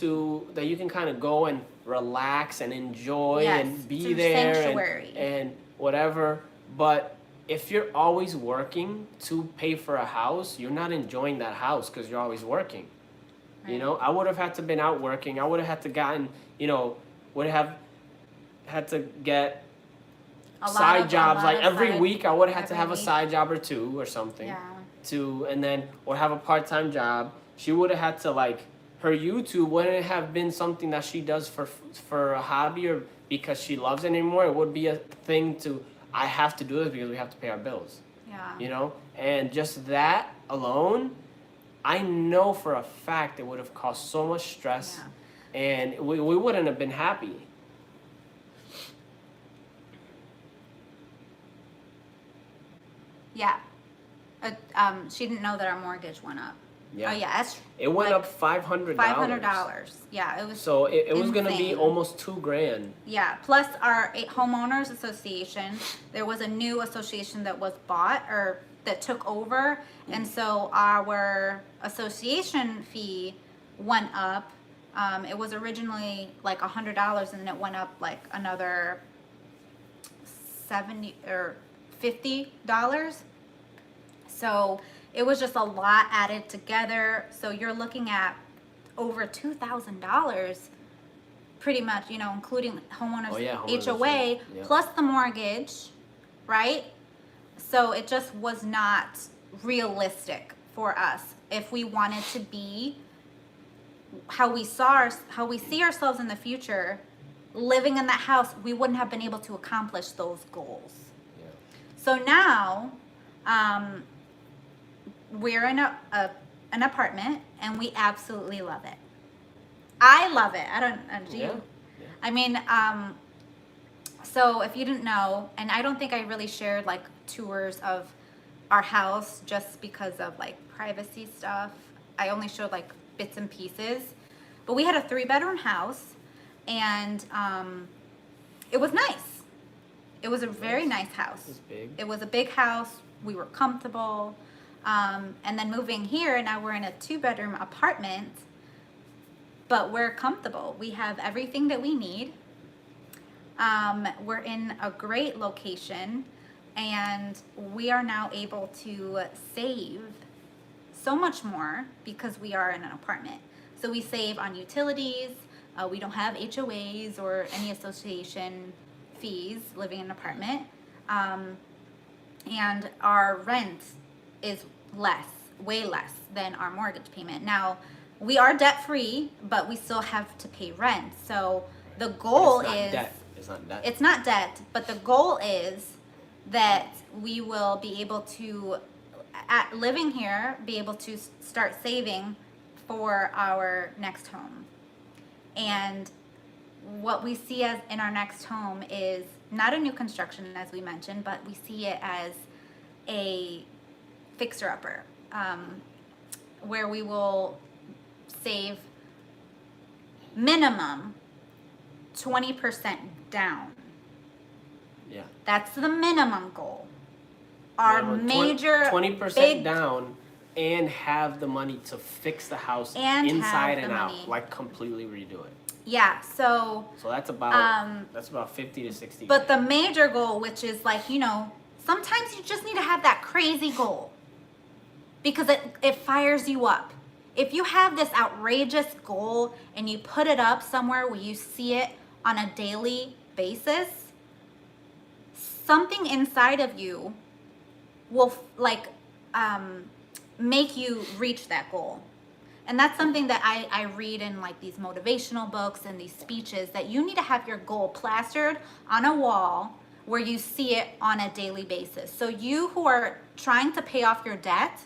that you can kind of go and relax and enjoy Yes, and be it's a there sanctuary. and whatever. But if you're always working to pay for a house, you're not enjoying that house because you're always working. You Right. know, I would have had to been out working. I would have had to gotten, would have had to get side jobs. Like every week, I would have had to have a side job or two or something. Yeah. And then or have a part-time job. She would have had to her YouTube wouldn't have been something that she does for a hobby or because she loves it anymore. It would be a thing I have to do this because we have to pay our bills. Yeah. And just that alone, I know for a fact it would have caused so much stress, and we wouldn't have been happy. Yeah. She didn't know that our mortgage went up. Yeah. Oh yeah, that's It went up $500. $500. Yeah, it was. So it was gonna be insane. almost $2,000. Yeah, plus our homeowners association, there was a new association that was bought or that took over, and so our association fee went up. It was originally like $100, and then it went up like another $70 or $50. So it was just a lot added together. So you're looking at over $2,000, pretty much, including homeowners, homeowners, HOA, plus the mortgage, right? So it just was not realistic for us if we wanted to be how we see ourselves in the future. Living in that house, we wouldn't have been able to accomplish those goals. Yeah. So now, we're in an apartment, and we absolutely love it. I love it. I don't. Do you? Yeah. I mean, so if you didn't know, and I don't think I really shared like tours of our house just because of like privacy stuff. I only showed like bits and pieces. But we had a 3-bedroom house, and it was nice. It was a very nice house. It was big. It was a big house. We were comfortable. And then moving here, now we're in a 2-bedroom apartment, but we're comfortable. We have everything that we need. We're in a great location, and we are now able to save so much more because we are in an apartment. So we save on utilities. We don't have HOAs or any association fees living in an apartment. And our rent is way less than our mortgage payment. Now, we are debt free, but we still have to pay rent. So the goal is It's not debt. It's not debt, but the goal is that we will be able to, living here, be able to start saving for our next home. And what we see as in our next home is not a new construction, as we mentioned, but we see it as a fixer-upper, where we will save minimum 20% down. Yeah. That's the minimum goal. Our major 20% big down, and have the money to fix the house And inside have and the out, money. like completely redo it. Yeah, so So that's about 50 to 60. but the major goal, which is like, sometimes you just need to have that crazy goal because it fires you up. If you have this outrageous goal and you put it up somewhere where you see it on a daily basis, something inside of you will make you reach that goal. And that's something that I read in like these motivational books and these speeches, that you need to have your goal plastered on a wall where you see it on a daily basis. So you who are trying to pay off your debt,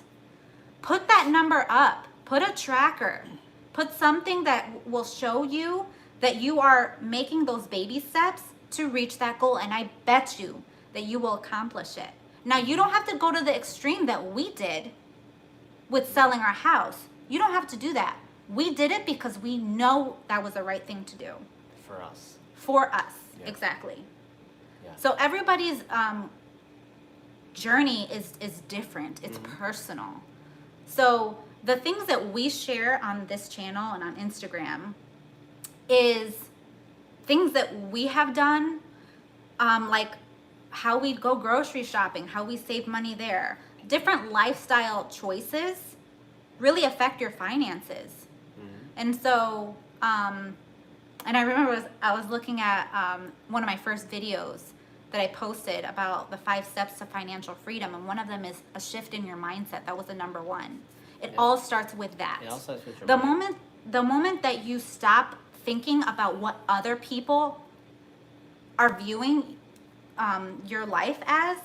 put that number up, put a tracker, put something that will show you that you are making those baby steps to reach that goal. And I bet you that you will accomplish it. Now, you don't have to go to the extreme that we did with selling our house. You don't have to do that. We did it because we know that was the right thing to do. For us. For us. Yeah. Exactly. Yeah. So everybody's journey is different. It's Mm-hmm. personal. So the things that we share on this channel and on Instagram is things that we have done, like how we go grocery shopping, how we save money there. Different lifestyle choices really affect your finances. Mm-hmm. And so, and I remember I was looking at one of my first videos that I posted about the 5 steps to financial freedom, and one of them is a shift in your mindset. That was the number one. It all starts with that. It all starts with your The mind. moment that you stop thinking about what other people are viewing your life as,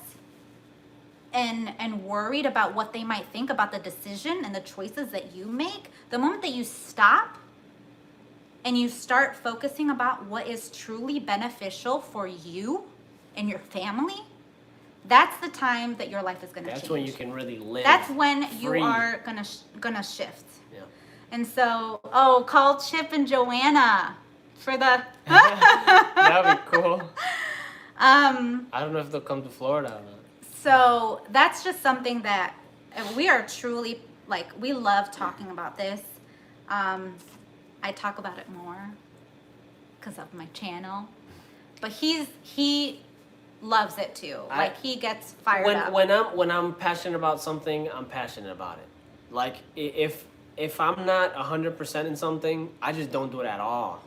and worried about what they might think about the decision and the choices that you make, the moment that you stop and you start focusing about what is truly beneficial for you and your family, that's the time that your life is going to change. That's when you can really live. That's when free. you are gonna shift. Yeah. And so, call Chip and Joanna for the. That'd be cool. I don't know if they'll come to Florida or not. So that's just something that we are truly, like, we love talking about this. I talk about it more because of my channel, but he loves it too. Like, he gets fired up. When I'm passionate about something, I'm passionate about it. Like, if I'm not 100% in something, I just don't do it at all.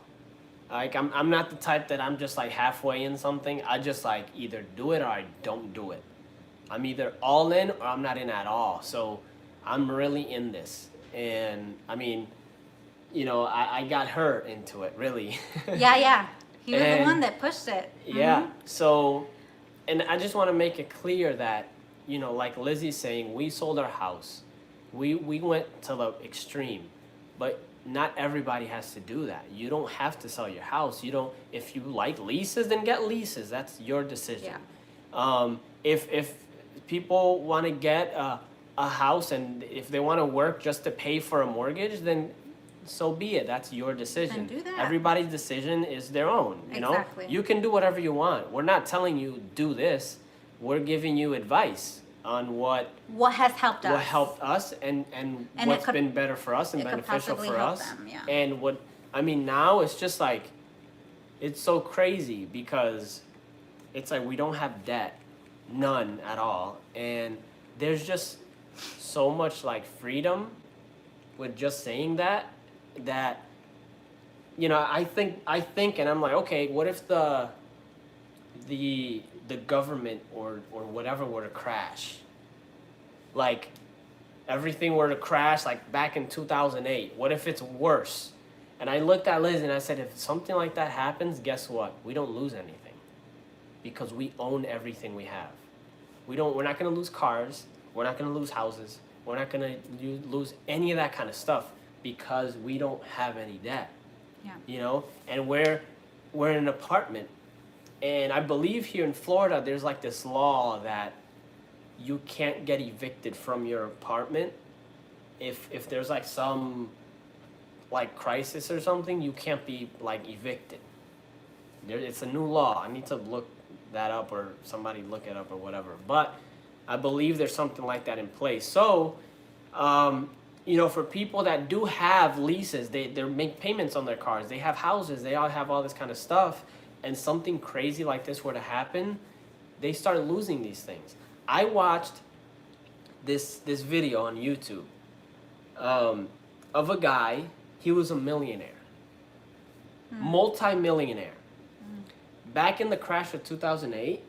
Like, I'm not the type that I'm just like halfway in something. I just like either do it or I don't do it. I'm either all in or I'm not in at all. So I'm really in this. And I mean, you know, I got her into it, really. Yeah. He was the one that pushed it. Yeah. Mm-hmm. So, and I just want to make it clear that, you know, like Lizzie's saying, we sold our house. We went to the extreme. But not everybody has to do that. You don't have to sell your house. You don't. If you like leases, then get leases. That's your decision. Yeah. If people want to get a house and if they want to work just to pay for a mortgage, then so be it. That's your decision. Then do that. Everybody's decision is their own. You Exactly. know, you can do whatever you want. We're not telling you do this. We're giving you advice on what has helped us. What helped us and what's been better for us and beneficial for us. Them, yeah. And what I mean now it's just like it's so crazy because it's like we don't have debt, none at all, and there's just so much like freedom with just saying that you know I think and I'm like, okay, what if the government or whatever were to crash, like everything were to crash like back in 2008? What if it's worse? And I looked at Liz and I said, if something like that happens, guess what? We don't lose anything because we own everything we have. We're not going to lose cars. We're not going to lose houses. We're not going to lose any of that kind of stuff because we don't have any debt. Yeah. You know, and we're in an apartment. And I believe here in Florida, there's like this law that you can't get evicted from your apartment if there's like some like crisis or something. You can't be like evicted. It's a new law. I need to look that up or somebody look it up or whatever. But I believe there's something like that in place. So, you know, for people that do have leases, they make payments on their cars. They have houses. They all have all this kind of stuff. And something crazy like this were to happen, they start losing these things. I watched this video on YouTube of a guy. He was a millionaire, multi-millionaire. Back in the crash of 2008,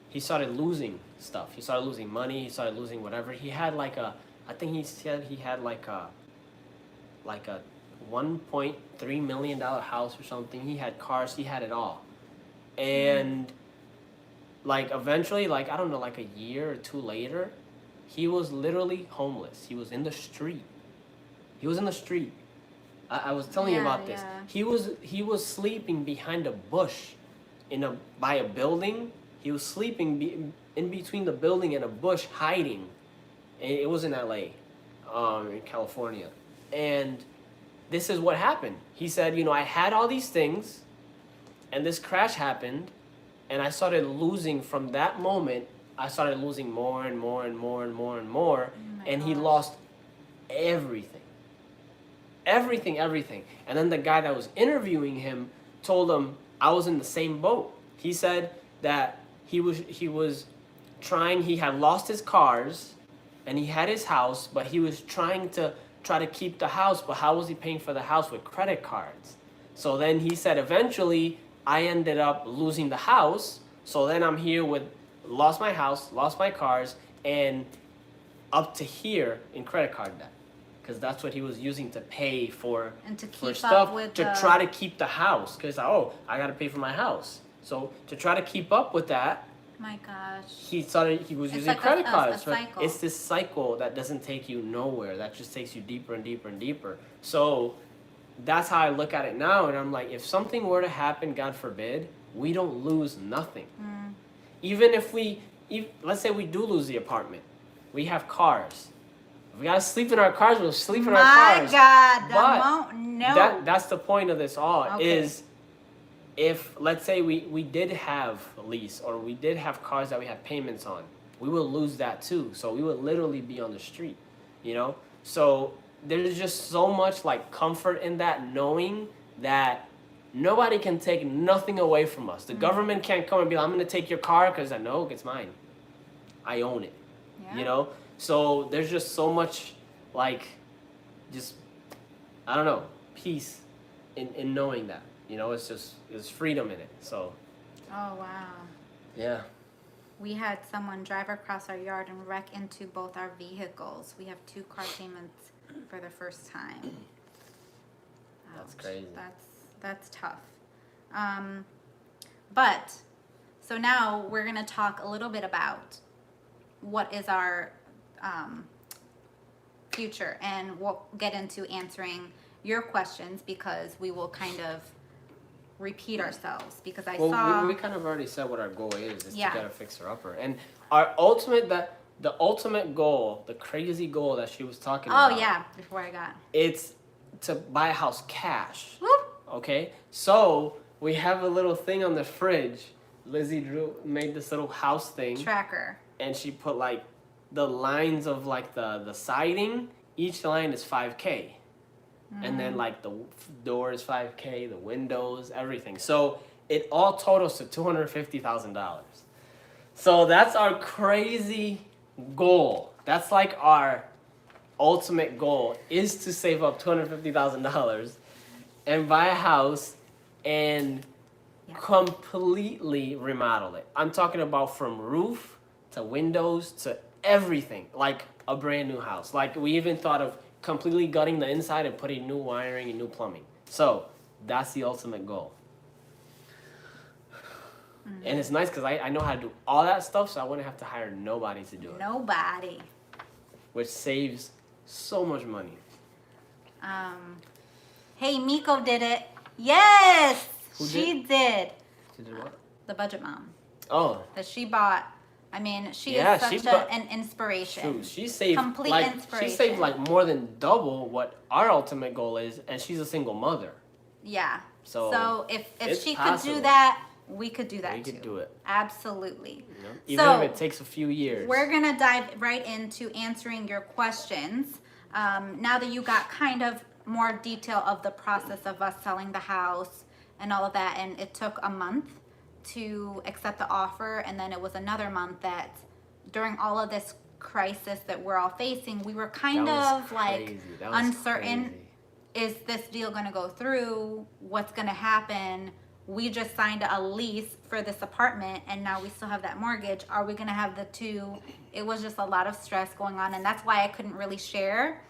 he started losing stuff. He started losing money. He started losing whatever. He had like I think he said he had like a $1.3 million house or something. He had cars. He had it all. And like eventually, like I don't know, like a year or two later, he was literally homeless. He was in the street. I was telling you about this. Yeah. He was sleeping behind a bush by a building. He was sleeping in between the building and a bush, hiding. And it was in LA, in California. And this is what happened. He said, you know, I had all these things And this crash happened, and I started losing from that moment. I started losing more and more and more and more and more, and he lost everything. Everything. And then the guy that was interviewing him told him I was in the same boat. He said that he was trying, he had lost his cars and he had his house, but he was trying to keep the house, but how was he paying for the house? With credit cards. So then he said eventually I ended up losing the house, so then I'm here with lost my house, lost my cars, and up to here in credit card debt. Because that's what he was using to pay for, and to keep stuff, up with to try to keep the house. Because, I got to pay for my house. So to try to keep up with that, my gosh, he was using like credit a cards. cycle. It's this cycle that doesn't take you nowhere. That just takes you deeper and deeper and deeper. So that's how I look at it now. And I'm like, if something were to happen, God forbid, we don't lose nothing. Even if let's say we do lose the apartment, we have cars. If we gotta sleep in our cars, we'll sleep in our cars. My God, but that's the point of this all. Okay. Is if let's say we did have a lease or we did have cars that we had payments on, we will lose that too. So we would literally be on the street, So there's just so much like comfort in that, knowing that nobody can take nothing away from us. The government can't come and be like, I'm gonna take your car, because I know it's mine. I own it. Yeah. So there's just so much like just I don't know, peace in knowing that. There's freedom in it. So Oh wow. yeah. We had someone drive across our yard and wreck into both our vehicles. We have 2 car payments for the first time. That's Ouch. crazy. That's tough. But so now we're gonna talk a little bit about what is our future, and we'll get into answering your questions, because we will kind of repeat ourselves, because I saw we kind of already said what our goal is Yeah. to get a fixer-upper. And our the ultimate goal, the crazy goal that she was talking about. Oh yeah, before I got It's to buy a house cash. Whoop. Okay? So we have a little thing on the fridge. Lizzie made this little house thing. tracker. And she put like the lines of like the siding. Each line is $5K. And then like the door is $5K, the windows, everything. So it all totals to $250,000. So that's our crazy goal. That's like our ultimate goal, is to save up $250,000 and buy a house and completely remodel it. I'm talking about from roof to windows to everything, like a brand new house. Like we even thought of completely gutting the inside and putting new wiring and new plumbing. So that's the ultimate goal. And it's nice because I know how to do all that stuff, so I wouldn't have to hire nobody to do it. Nobody. Which saves so much money. Hey, Miko did it. Yes, Who she did. She did what? The budget mom Oh, that she bought. I mean, she Yeah, is she such bought- an inspiration. shoot, she saved Complete like inspiration. she saved like more than double what our ultimate goal is, and she's a single mother. Yeah. So if it's she possible. could do that, we could do that We too. could do it. Absolutely. Even So, if it takes a few years. We're gonna dive right into answering your questions. Now that you got kind of more detail of the process of us selling the house and all of that, and it took a month to accept the offer, and then it was another month that during all of this crisis that we're all facing, we were kind That was of like crazy. That was uncertain. crazy. Is this deal going to go through? What's going to happen? We just signed a lease for this apartment, and now we still have that mortgage. Are we going to have the two? It was just a lot of stress going on, and that's why I couldn't really share.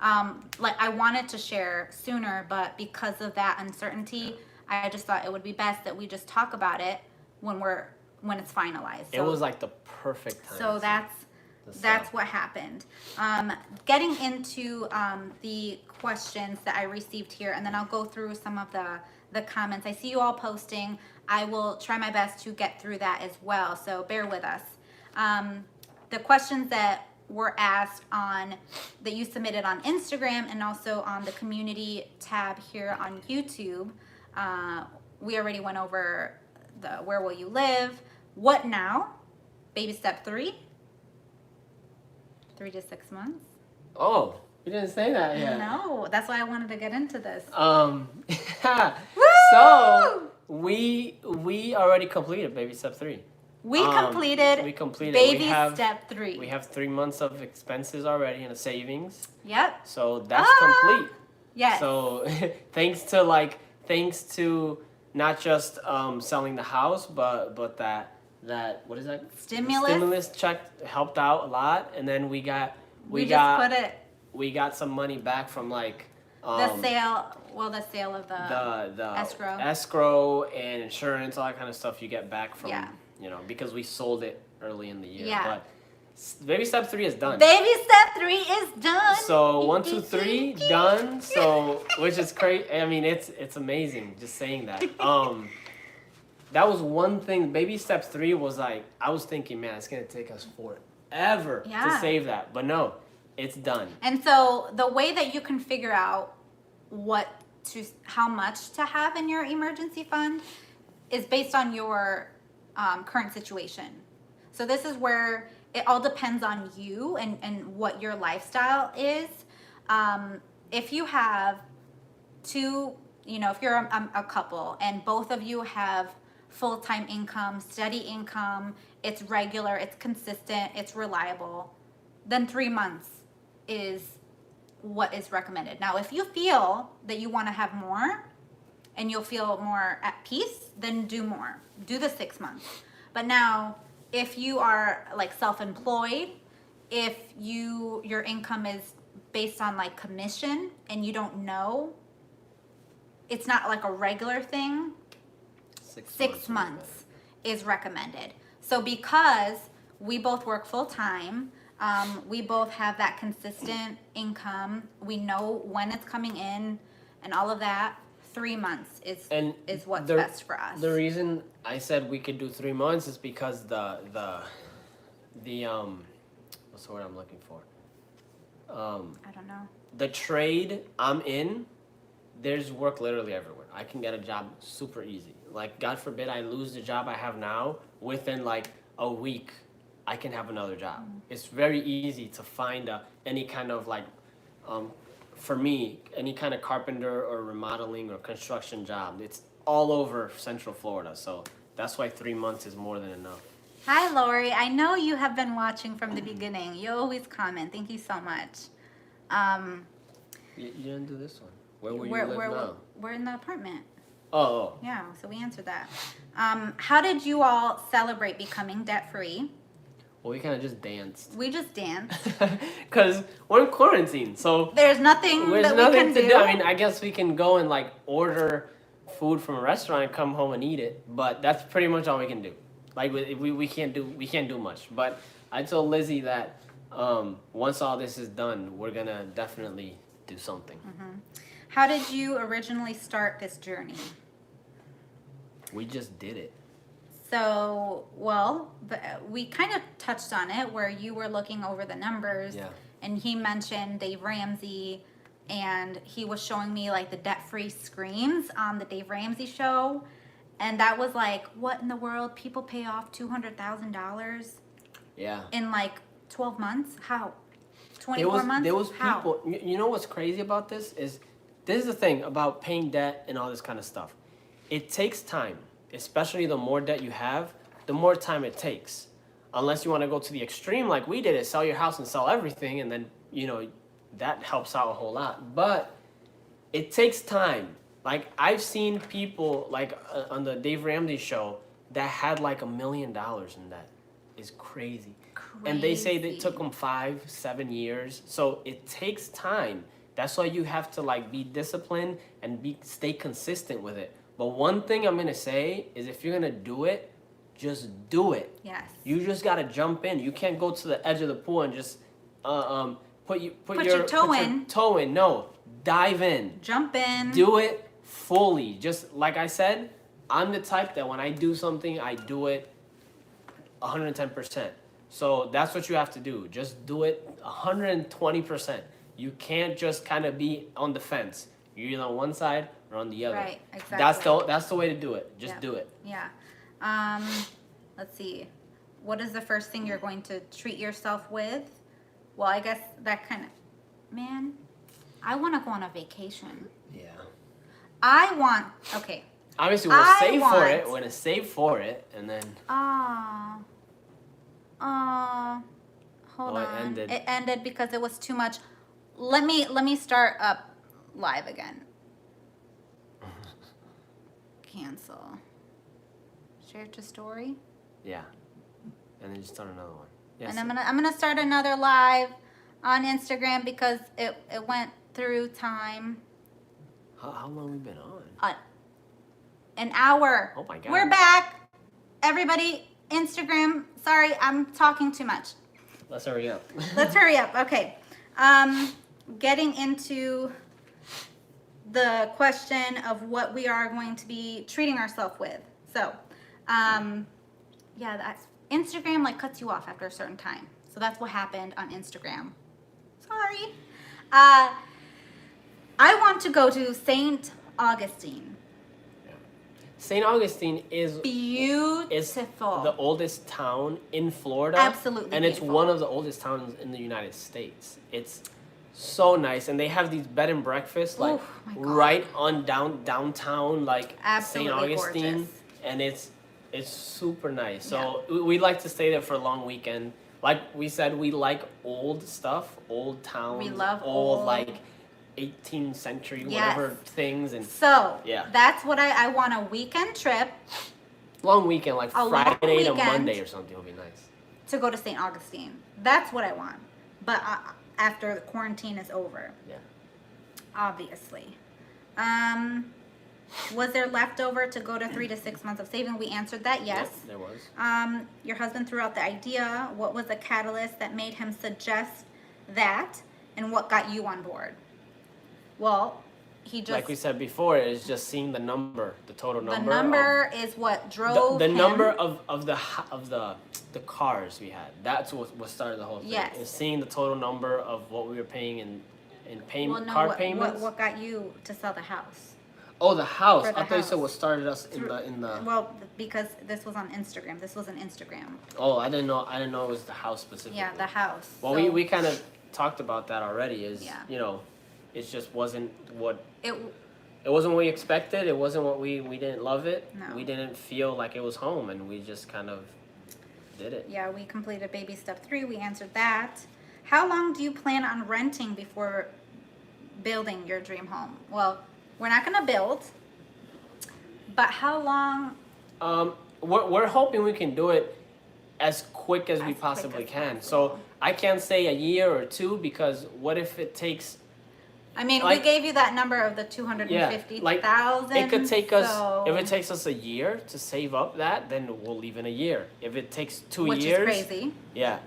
Like I wanted to share sooner, but because of that uncertainty, I just thought it would be best that we just talk about it when it's finalized. It was like the perfect time. So that's what happened. Getting into the questions that I received here, and then I'll go through some of the comments. I see you all posting. I will try my best to get through that as well, so bear with us. The questions that were asked that you submitted on Instagram and also on the community tab here on YouTube we already went over the where will you live, what now, baby step 3, 3 to 6 months. Oh, you didn't say that yet. No, that's why I wanted to get into this. So we already completed baby step 3. We completed baby step 3. We have 3 months of expenses already in a savings. Yep. So that's complete. Yes. So thanks to not just selling the house, but that what is that? Stimulus check helped out a lot, and then we got some money back from like the sale of the escrow and insurance, all that kind of stuff you get back from because we sold it early in the year. Yeah. But baby step 3 is done. Baby step 3 is done. So 1, 2, 3 done. So which is crazy. I mean, it's amazing just saying that. That was one thing. Baby step 3 was like I was thinking, man, it's gonna take us forever to save that, but no, it's done. And so the way that you can figure out how much to have in your emergency fund is based on your current situation. So this is where it all depends on you and what your lifestyle is. If you have two, if you're a couple and both of you have full-time income, steady income, it's regular, it's consistent, it's reliable, then 3 months is what is recommended. Now, if you feel that you want to have more and you'll feel more at peace, then do more. Do the 6 months. But now, if you are like self-employed, if your income is based on like commission and you don't know, it's not like a regular thing, 6 months is recommended. So because we both work full-time, we both have that consistent income, we know when it's coming in and all of that, 3 months is what's best for us. The reason I said we could do 3 months is because the what's the word I'm looking for? I don't know. The trade I'm in, there's work literally everywhere. I can get a job super easy. Like, God forbid I lose the job I have now, within like a week, I can have another job. Mm-hmm. It's very easy to find any kind of like, for me, any kind of carpenter or remodeling or construction job. It's all over Central Florida. So that's why 3 months is more than enough. Hi, Lori. I know you have been watching from the beginning. You always comment. Thank you so much. You didn't do this one. Where will you live now? We're in the apartment. Oh. Yeah, so we answered that. How did you all celebrate becoming debt-free? Well, we kind of just danced. We just danced. Because we're in quarantine, so... There's nothing we can do. I mean, I guess we can go and, like, order food from a restaurant and come home and eat it, but that's pretty much all we can do. Like, we can't do much. But I told Lizzie that once all this is done, we're going to definitely do something. Mm-hmm. How did you originally start this journey? We just did it. So, we kind of touched on it where you were looking over the numbers, and he mentioned Dave Ramsey, and he was showing me like the debt-free screens on the Dave Ramsey show, and that was like, what in the world? People pay off $200,000 in like 12 months? How? 24 months? There was How? people, you know what's crazy about this is the thing about paying debt and all this kind of stuff. It takes time. Especially the more debt you have, the more time it takes. Unless you want to go to the extreme like we did, sell your house and sell everything, and then, that helps out a whole lot. But it takes time. Like, I've seen people, like, on the Dave Ramsey show that had, like, $1 million in debt. It's crazy. And they say that it took them 5-7 years. So it takes time. That's why you have to, like, be disciplined and stay consistent with it. But one thing I'm going to say is if you're going to do it, just do it. Yes. You just got to jump in. You can't go to the edge of the pool and just put your toe in. No, dive in. Jump in. Do it fully. Just like I said, I'm the type that when I do something, I do it 110%. So that's what you have to do. Just do it 120%. You can't just kind of be on the fence. You're either on one side or on the other. Right, exactly. That's the way to do it. Just Yeah. do it. Yeah. Let's see. What is the first thing you're going to treat yourself with? Well, I guess that kind of, man, I want to go on a vacation. Yeah. Okay. Obviously, we'll save for it. We're gonna save for it, and then. Hold on. It ended. It ended because it was too much. Let me start up live again. Cancel. Share to story. Yeah. And then just start another one. Yes. And I'm gonna start another live on Instagram because it went through time. How long we been on? An hour. Oh my God. We're back. Everybody, Instagram. Sorry, I'm talking too much. Let's hurry up. Let's hurry up. Okay. Getting into the question of what we are going to be treating ourselves with. So, yeah, that's Instagram like cuts you off after a certain time. So that's what happened on Instagram. Sorry. I want to go to St. Augustine. St. Augustine is beautiful. Is the oldest town in Florida. Absolutely and beautiful. It's one of the oldest towns in the United States. It's so nice, and they have these bed and breakfasts like right on downtown, like St. Augustine, gorgeous. And it's super nice. So we like to stay there for a long weekend. Like we said, we like old stuff, old towns. We love old like 18th century whatever things, and so that's what I want, a weekend trip. Long weekend, like Friday to Monday or something would be nice. To go to St. Augustine. That's what I want. But after the quarantine is over. Yeah. Obviously. Was there leftover to go to 3 to 6 months of saving? We answered that, yes. Yep, there was. Your husband threw out the idea. What was the catalyst that made him suggest that? And what got you on board? Well, he just... Like we said before, it's just seeing the number, the total number. The number is what drove the him. number of the cars we had. That's what started the whole thing. Yes. Is seeing the total number of what we were paying in payment, Well, no, car payments. What got you to sell the house? Oh, the house. I thought you said what started us in the. Well, because this was on Instagram. This was an Instagram. Oh, I didn't know it was the house specifically. Yeah, the house. Well, so, we kind of talked about that already. You know, it just wasn't what. It wasn't what we expected. It wasn't what we didn't love it. No. We didn't feel like it was home, and we just kind of did it. Yeah, we completed baby step 3. We answered that. How long do you plan on renting before building your dream home? Well, we're not going to build, but how long? We're hoping we can do it as quick as we possibly can. So I can't say a year or 2, because what if it takes... I mean, we gave you that number of the 250,000. It could take us, if it takes us a year to save up that, then we'll leave in a year. If it takes 2 years... Which is crazy. Yeah.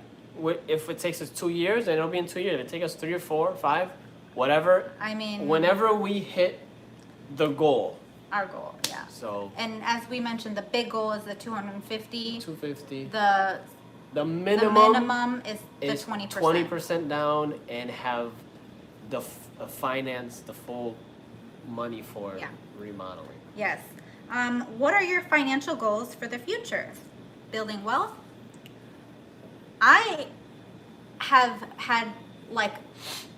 If it takes us 2 years, then it'll be in 2 years. If it takes us 3 or 4 or 5, whatever. I mean... Whenever we hit the goal. Our goal, yeah. So... And as we mentioned, the big goal is the 250. 250. The minimum is the 20%. 20% down, and have the finance the full money for remodeling. Yes. What are your financial goals for the future? Building wealth? I have had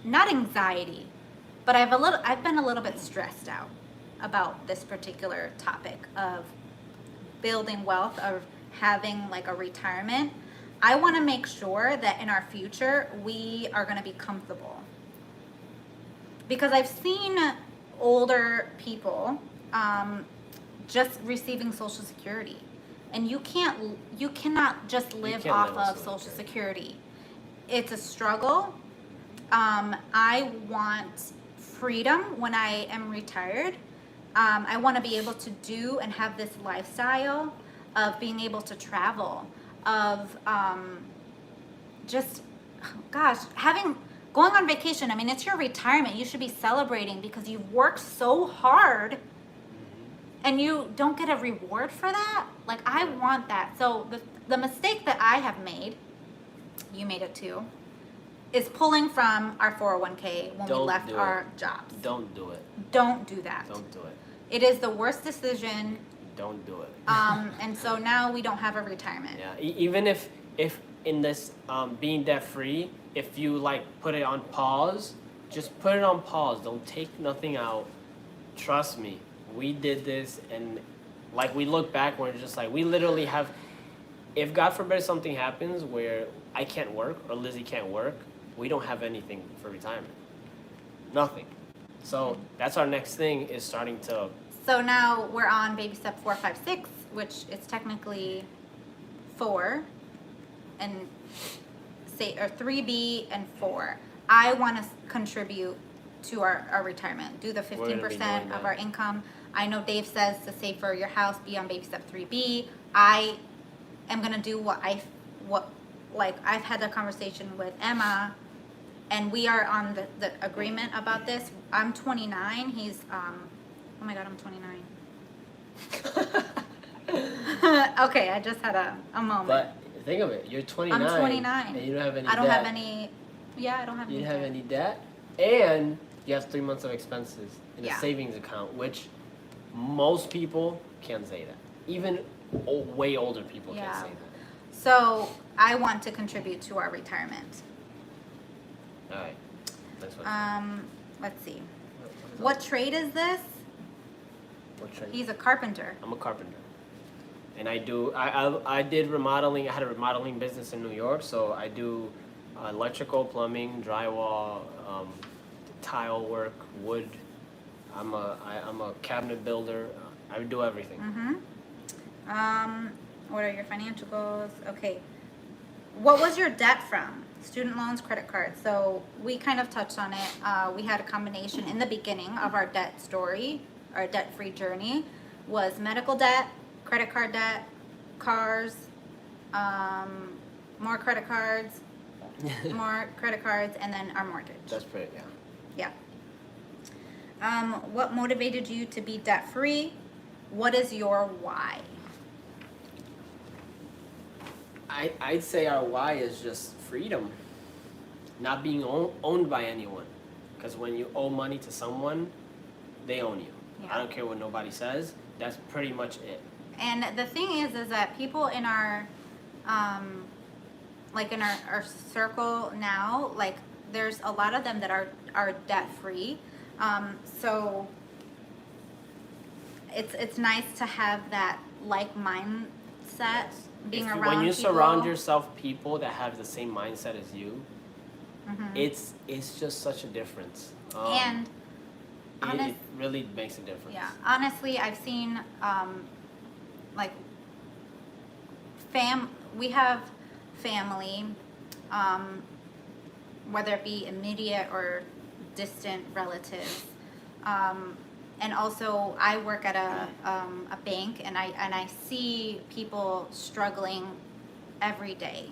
not anxiety, but I've been a little bit stressed out about this particular topic of building wealth, of having a retirement. I want to make sure that in our future we are going to be comfortable. Because I've seen older people just receiving Social Security, and you cannot just live off of Social Security. It's a struggle. I want freedom when I am retired. I want to be able to do and have this lifestyle of being able to travel, of going on vacation. I mean, it's your retirement. You should be celebrating because you've worked so hard and you don't get a reward for that. I want that. So the mistake that I have made, you made it too, is pulling from our 401k when we Don't left do our it. jobs. Don't do it. Don't do that. Don't do it. It is the worst decision. Don't do it. And so now we don't have a retirement. Yeah. Even if in this being debt free, if you like put it on pause, just put it on pause. Don't take nothing out. Trust me, we did this, and like we look back, we're just like we literally have. If God forbid something happens where I can't work or Lizzie can't work, we don't have anything for retirement. Nothing. So that's our next thing is starting to. So now we're on baby step 4, 5, 6, which is technically 4, and say or 3B and 4. I want to contribute to our retirement. Do the 15% of our income. I know Dave says to save for your house, be on baby step 3B. I am gonna do I've had a conversation with Emma, and we are on the agreement about this. I'm 29. He's oh my God, I'm 29. Okay, I just had a moment. But think of it, you're 29. I'm 29. And you don't have any I don't debt. have any. Yeah, I don't have You any. don't have debt. any debt, and you have 3 months of expenses in Yeah. a savings account, which most people can't say that. Even way older people can't Yeah. say that. So I want to contribute to our retirement. All right. That's what. Let's see. What What trade is this? What trade? He's a carpenter. I'm a carpenter, and I did remodeling. I had a remodeling business in New York, so I do electrical, plumbing, drywall, tile work, wood. I'm a cabinet builder. I do everything. What are your financial goals? Okay. What was your debt from? Student loans, credit cards. So we kind of touched on it. We had a combination in the beginning of our debt story, our debt-free journey, was medical debt, credit card debt, cars, more credit cards, and then our mortgage. That's pretty. Yeah. Yeah. What motivated you to be debt-free? What is your why? I'd say our why is just freedom, not being owned by anyone. Because when you owe money to someone, they own you. Yeah. I don't care what nobody says. That's pretty much it. And the thing is that people in our, like in our circle now, like there's a lot of them that are debt free. So it's nice to have that like mindset. Being around when you people. surround yourself people that have the same mindset as you, it's just such a difference. And it really makes a difference. yeah, honestly, I've seen like we have family, whether it be immediate or distant relatives. And also, I work at a bank, and I see people struggling every day,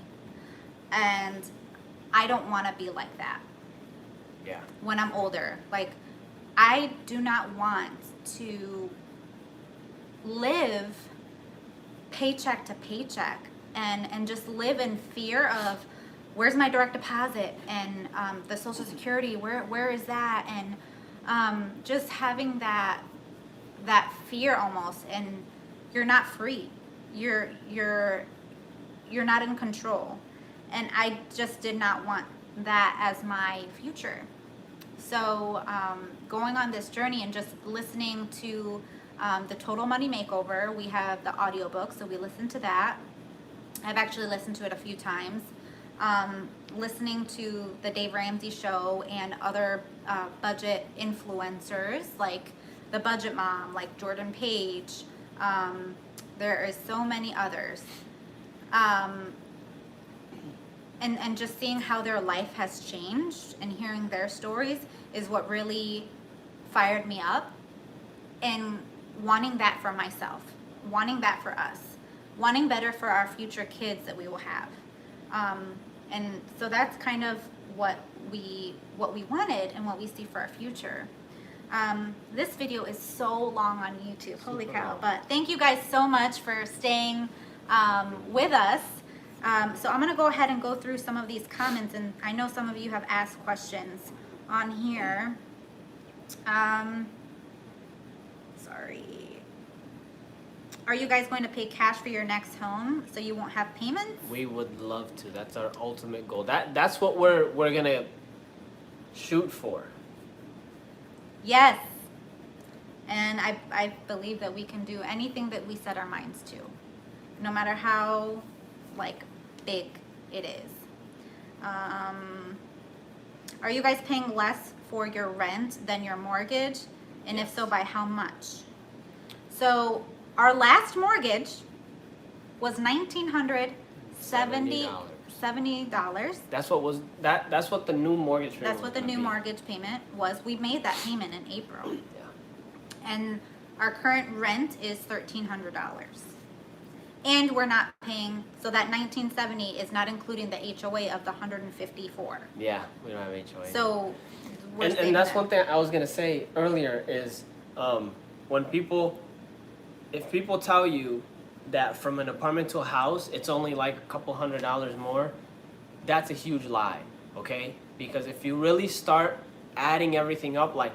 and I don't want to be like that. Yeah. When I'm older, like I do not want to live paycheck to paycheck and just live in fear of where's my direct deposit and the Social Security, where is that, and just having that fear almost, and you're not free. You're not in control, and I just did not want that as my future. So going on this journey and just listening to the Total Money Makeover, we have the audiobook, so we listened to that. I've actually listened to it a few times. Listening to the Dave Ramsey show and other budget influencers like the Budget Mom, like Jordan Page. There is so many others. And just seeing how their life has changed and hearing their stories is what really fired me up, and wanting that for myself, wanting that for us, wanting better for our future kids that we will have. And so that's kind of what we wanted and what we see for our future. This video is so long on YouTube, holy cow. But thank you guys so much for staying with us. So I'm going to go ahead and go through some of these comments, and I know some of you have asked questions on here. Sorry. Are you guys going to pay cash for your next home so you won't have payments? We would love to. That's our ultimate goal. That's what we're gonna shoot for. Yes. And I believe that we can do anything that we set our minds to, no matter how like big it is. Are you guys paying less for your rent than your mortgage? And if so, by how much? So our last mortgage was $1,970. That's what the new mortgage payment. That's what the new mortgage payment was. We made that payment in April. Yeah. And our current rent is $1,300. And we're not paying, so that $1,970 is not including the HOA of the $154. Yeah, we don't have HOA. So we're and that's one thing I was gonna say earlier is if people tell you that from an apartment to a house it's only like a couple $100 more, that's a huge lie, okay? Because if you really start adding everything up, like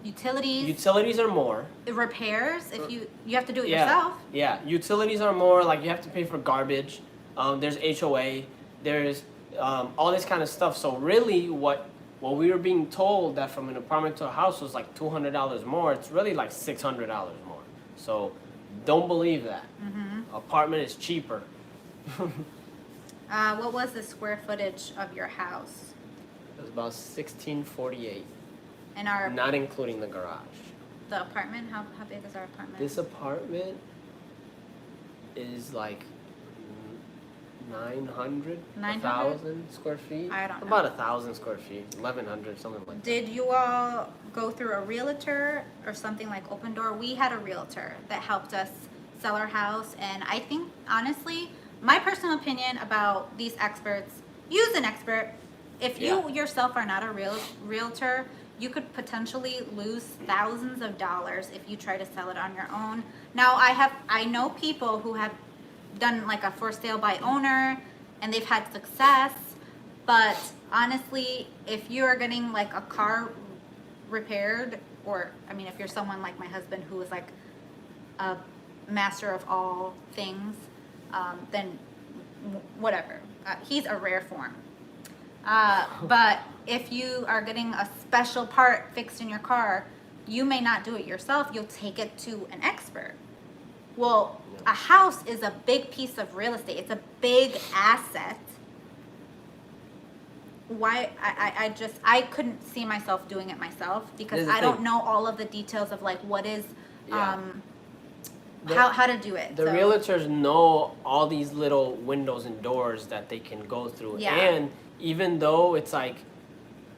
utilities are more. The repairs, if you have to do it yourself. Yeah, utilities are more, like you have to pay for garbage. There's HOA, there's all this kind of stuff. So really what we were being told that from an apartment to a house was like $200 more, it's really like $600 more. So don't believe that. Apartment is cheaper. What was the square footage of your house? It was about 1648. And our Not including the garage. the apartment, how big is our apartment? This apartment is like 900, 1,000 square feet. I don't know. About 1,000 square feet, 1,100, something like that. Did you all go through a realtor or something like Open Door? We had a realtor that helped us sell our house, and I think honestly, my personal opinion about these experts, use an expert. If you yourself are not a realtor, you could potentially lose thousands of dollars if you try to sell it on your own. Now I know people who have done like a for sale by owner and they've had success, but honestly, if you are getting like a car repaired, or I mean if you're someone like my husband who is like a master of all things, then whatever, he's a rare form. But if you are getting a special part fixed in your car, you may not do it yourself, you'll take it to an expert. Well, a house is a big piece of real estate. It's a big asset. Why I couldn't see myself doing it myself because I don't know all of the details of like what is how to do it. The realtors know all these little windows and doors that they can go through. Yeah. And even though it's like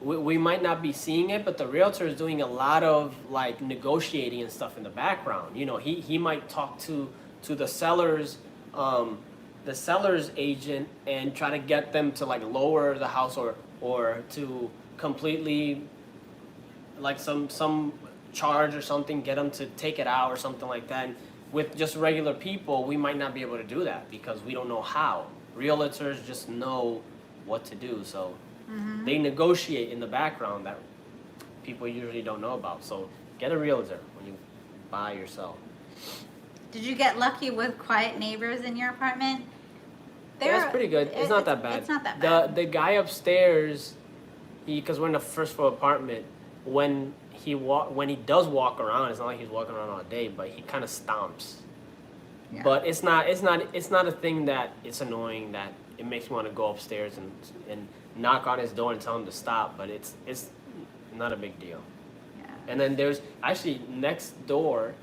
we might not be seeing it, but the realtor is doing a lot of like negotiating and stuff in the background. You know, he might talk to the seller's agent and try to get them to like lower the house or to completely like some charge or something, get them to take it out or something like that. And with just regular people, we might not be able to do that because we don't know how. Realtors just know what to do, so they negotiate in the background that people usually don't know about. So get a realtor when you buy or sell. Did you get lucky with quiet neighbors in your apartment? Yeah, it's pretty good. It's not that bad. It's not that bad. The guy upstairs, because we're in a first floor apartment, when he does walk around, it's not like he's walking around all day, but he kind of stomps. Yeah. But it's not a thing that it's annoying that it makes me want to go upstairs and knock on his door and tell him to stop. But it's not a big deal. Yeah. And then there's actually next door,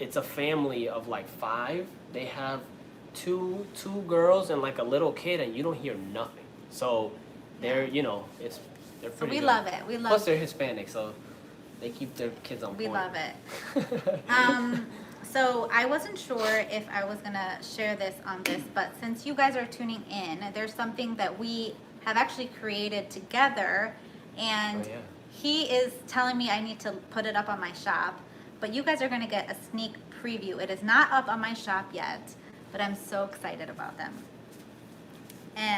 it's a family of like 5. They have two girls and like a little kid, and you don't hear nothing. So they're they're So pretty we good. love it. We love. Plus they're Hispanic, so they keep their kids on point. We love it. So I wasn't sure if I was gonna share this on this, but since you guys are tuning in, there's something that we have actually created together, and he is telling me I need to put it up on my shop, but you guys are gonna get a sneak preview. It is not up on my shop yet, but I'm so excited about them.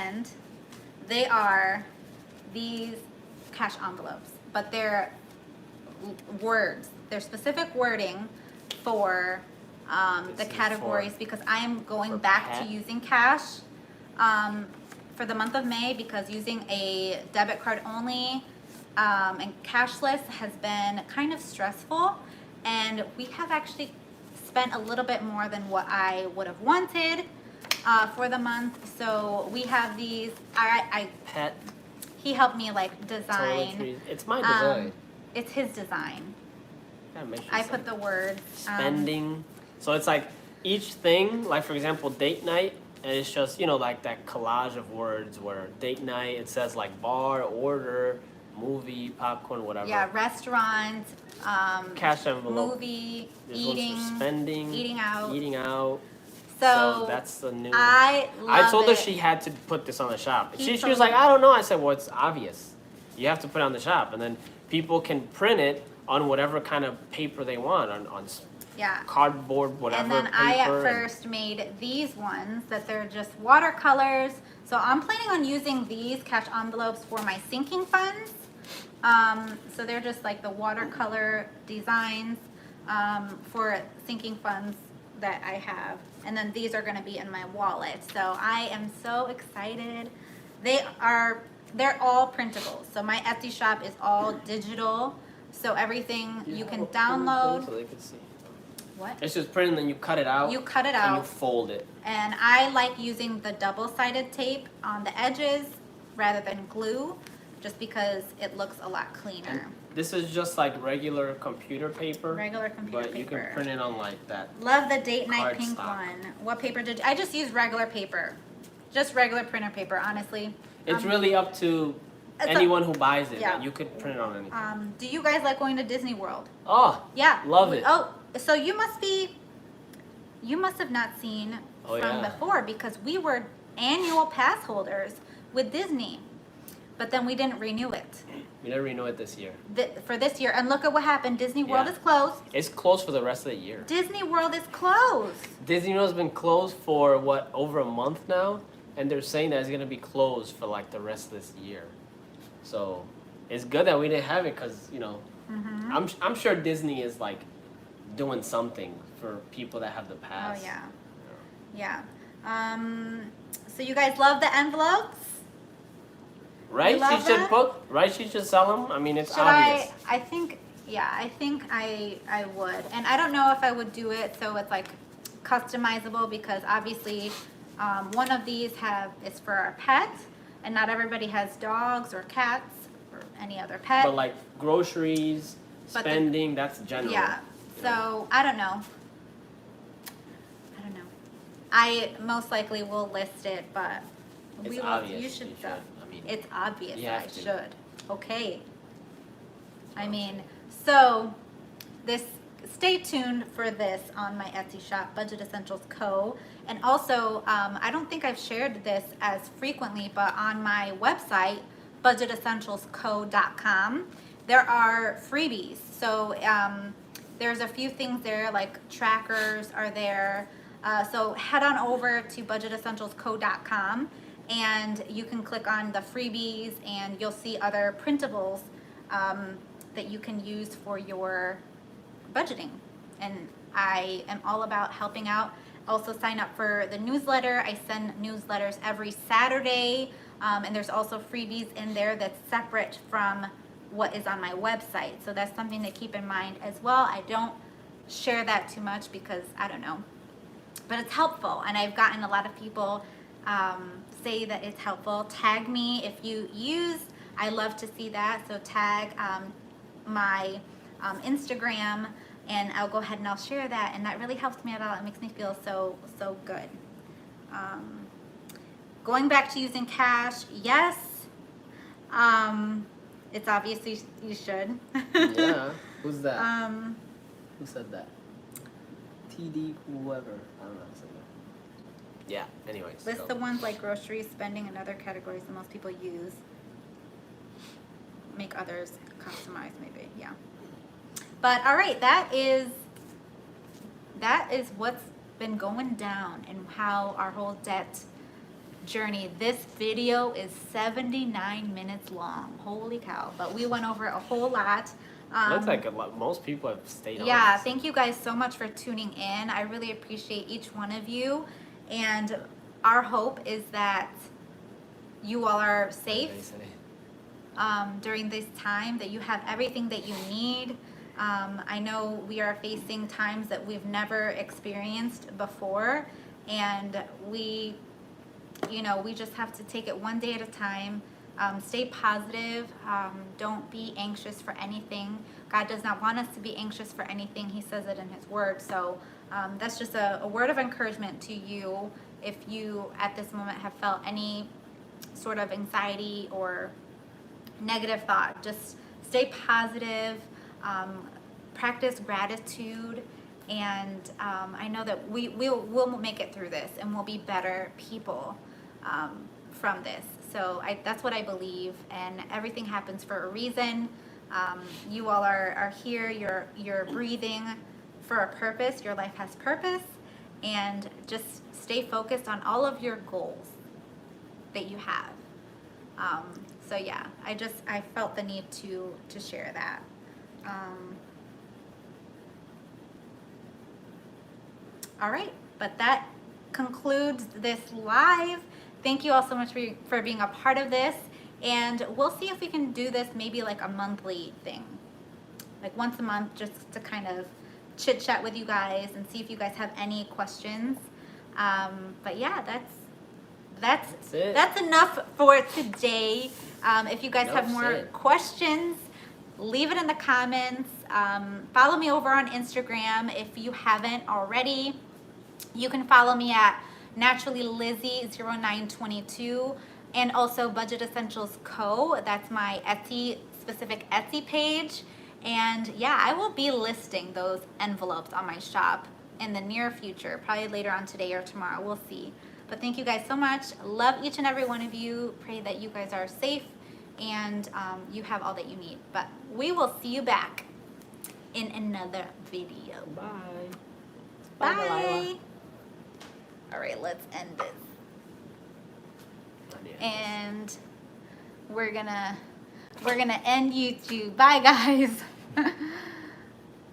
recommend. They are these cash envelopes, but they're words. They're specific wording for the This is categories for- because I am going for back pet? to using cash for the month of May because using a debit card only and cashless has been kind of stressful, and we have actually spent a little bit more than what I would have wanted for the month. So we have these. Pet He helped me like design. toiletries. It's my design. It's his design. Gotta make sure I it's put like the words. spending. So it's like each thing, like for example, date night, and it's just, you know, like that collage of words where date night, it says like bar, order, movie, popcorn, whatever. Yeah, restaurant, Cash envelope. movie, There's eating, ones for spending, eating out. eating out. So that's the new. I love I told her it. she had to put this on the shop. He She was told like, me- I don't know. I said, well, it's obvious. You have to put it on the shop, and then people can print it on whatever kind of paper they want, on Yeah. cardboard, whatever And then paper. I at and- first made these ones that they're just watercolors. So I'm planning on using these cash envelopes for my sinking funds. So they're just like the watercolor designs for sinking funds that I have. And then these are gonna be in my wallet. So I am so excited. They're all printable. So my Etsy shop is all digital. So everything you have can a printer thing download. so they can see. What? It's just print and then you cut it out. You cut it and you out. fold it. And I like using the double-sided tape on the edges rather than glue, just because it looks a lot cleaner. This is just like regular computer paper. Regular computer But you paper. can print it on like that. Love the date night pink Cardstock. one. What paper did I just use regular paper. Just regular printer paper, honestly. It's really up to it's anyone who buys it. yeah. Man. You could print it on anything. Do you guys like going to Disney World? Oh, Yeah. love it. Oh, so you must have not seen Oh, from yeah. before because we were annual pass holders with Disney, but then we didn't renew it we never renew it this year. for this year. And look at what happened. Disney World Yeah. is closed. It's closed for the rest of the year. Disney World is closed. Disney World's been closed for what, over a month now, and they're saying that it's gonna be closed for like the rest of this year. So it's good that we didn't have it because, you know, Mm-hmm. I'm sure Disney is like doing something for people that have the Oh pass. yeah. So you guys love the envelopes? Right? You love She should that? right? She should sell them. I mean, it's Should obvious. I think, yeah, I think I would. And I don't know if I would do it so it's like customizable because obviously one of these is for our pet and not everybody has dogs or cats or any other pet. But like groceries, But the- spending, that's general. Yeah, so I don't know. I most likely will list it, but It's we will, obvious. you should, I mean, it's obvious you I have to. should. Okay. I mean, so stay tuned for this on my Etsy shop, Budget Essentials Co. And also, I don't think I've shared this as frequently, but on my website, budgetessentialsco.com, there are freebies. So there's a few things there, like trackers are there. So head on over to budgetessentialsco.com and you can click on the freebies and you'll see other printables that you can use for your budgeting. And I am all about helping out. Also sign up for the newsletter. I send newsletters every Saturday, and there's also freebies in there that's separate from what is on my website. So that's something to keep in mind as well. I don't share that too much because I don't know, but it's helpful. And I've gotten a lot of people say that it's helpful. Tag me if you use. I love to see that. So tag my Instagram, and I'll go ahead and I'll share that, and that really helps me out. It makes me feel so good. Going back to using cash, yes. It's obvious you should. Yeah. Who's that? Um, Who said that? TD whoever. I don't know. Yeah. Anyways. list go. the ones like groceries, spending, and other categories that most people use. Make others customized, maybe. Yeah. But all right, that is what's been going down and how our whole debt journey. This video is 79 minutes long. Holy cow. But we went over a whole lot. Looks like a lot, most people have stayed on. Yeah, this. thank you guys so much for tuning in. I really appreciate each one of you. And our hope is that you all are safe during this time, that you have everything that you need. I know we are facing times that we've never experienced before, and we just have to take it one day at a time. Stay positive. Don't be anxious for anything. God does not want us to be anxious for anything. He says it in His Word. So that's just a word of encouragement to you if you at this moment have felt any sort of anxiety or negative thought. Just stay positive. Practice gratitude. And I know that we'll make it through this, and we'll be better people from this. So that's what I believe, and everything happens for a reason. You all are here. You're breathing for a purpose. Your life has purpose, and just stay focused on all of your goals that you have. So yeah, I felt the need to share that. All right, but that concludes this live. Thank you all so much for being a part of this, and we'll see if we can do this maybe like a monthly thing, like once a month, just to kind of chit chat with you guys and see if you guys have any questions. But yeah, that's it. That's enough for today. If you guys have more questions, leave it in the comments. Follow me over on Instagram if you haven't already. You can follow me at Naturally Lizzie 0922, and also Budget Essentials Co. That's my specific Etsy page. And yeah, I will be listing those envelopes on my shop in the near future, probably later on today or tomorrow. We'll see. But thank you guys so much. Love each and every one of you. Pray that you guys are safe and you have all that you need. But we will see you back in another video. Bye. Bye. All right, let's end this. And we're gonna end YouTube. Bye, guys.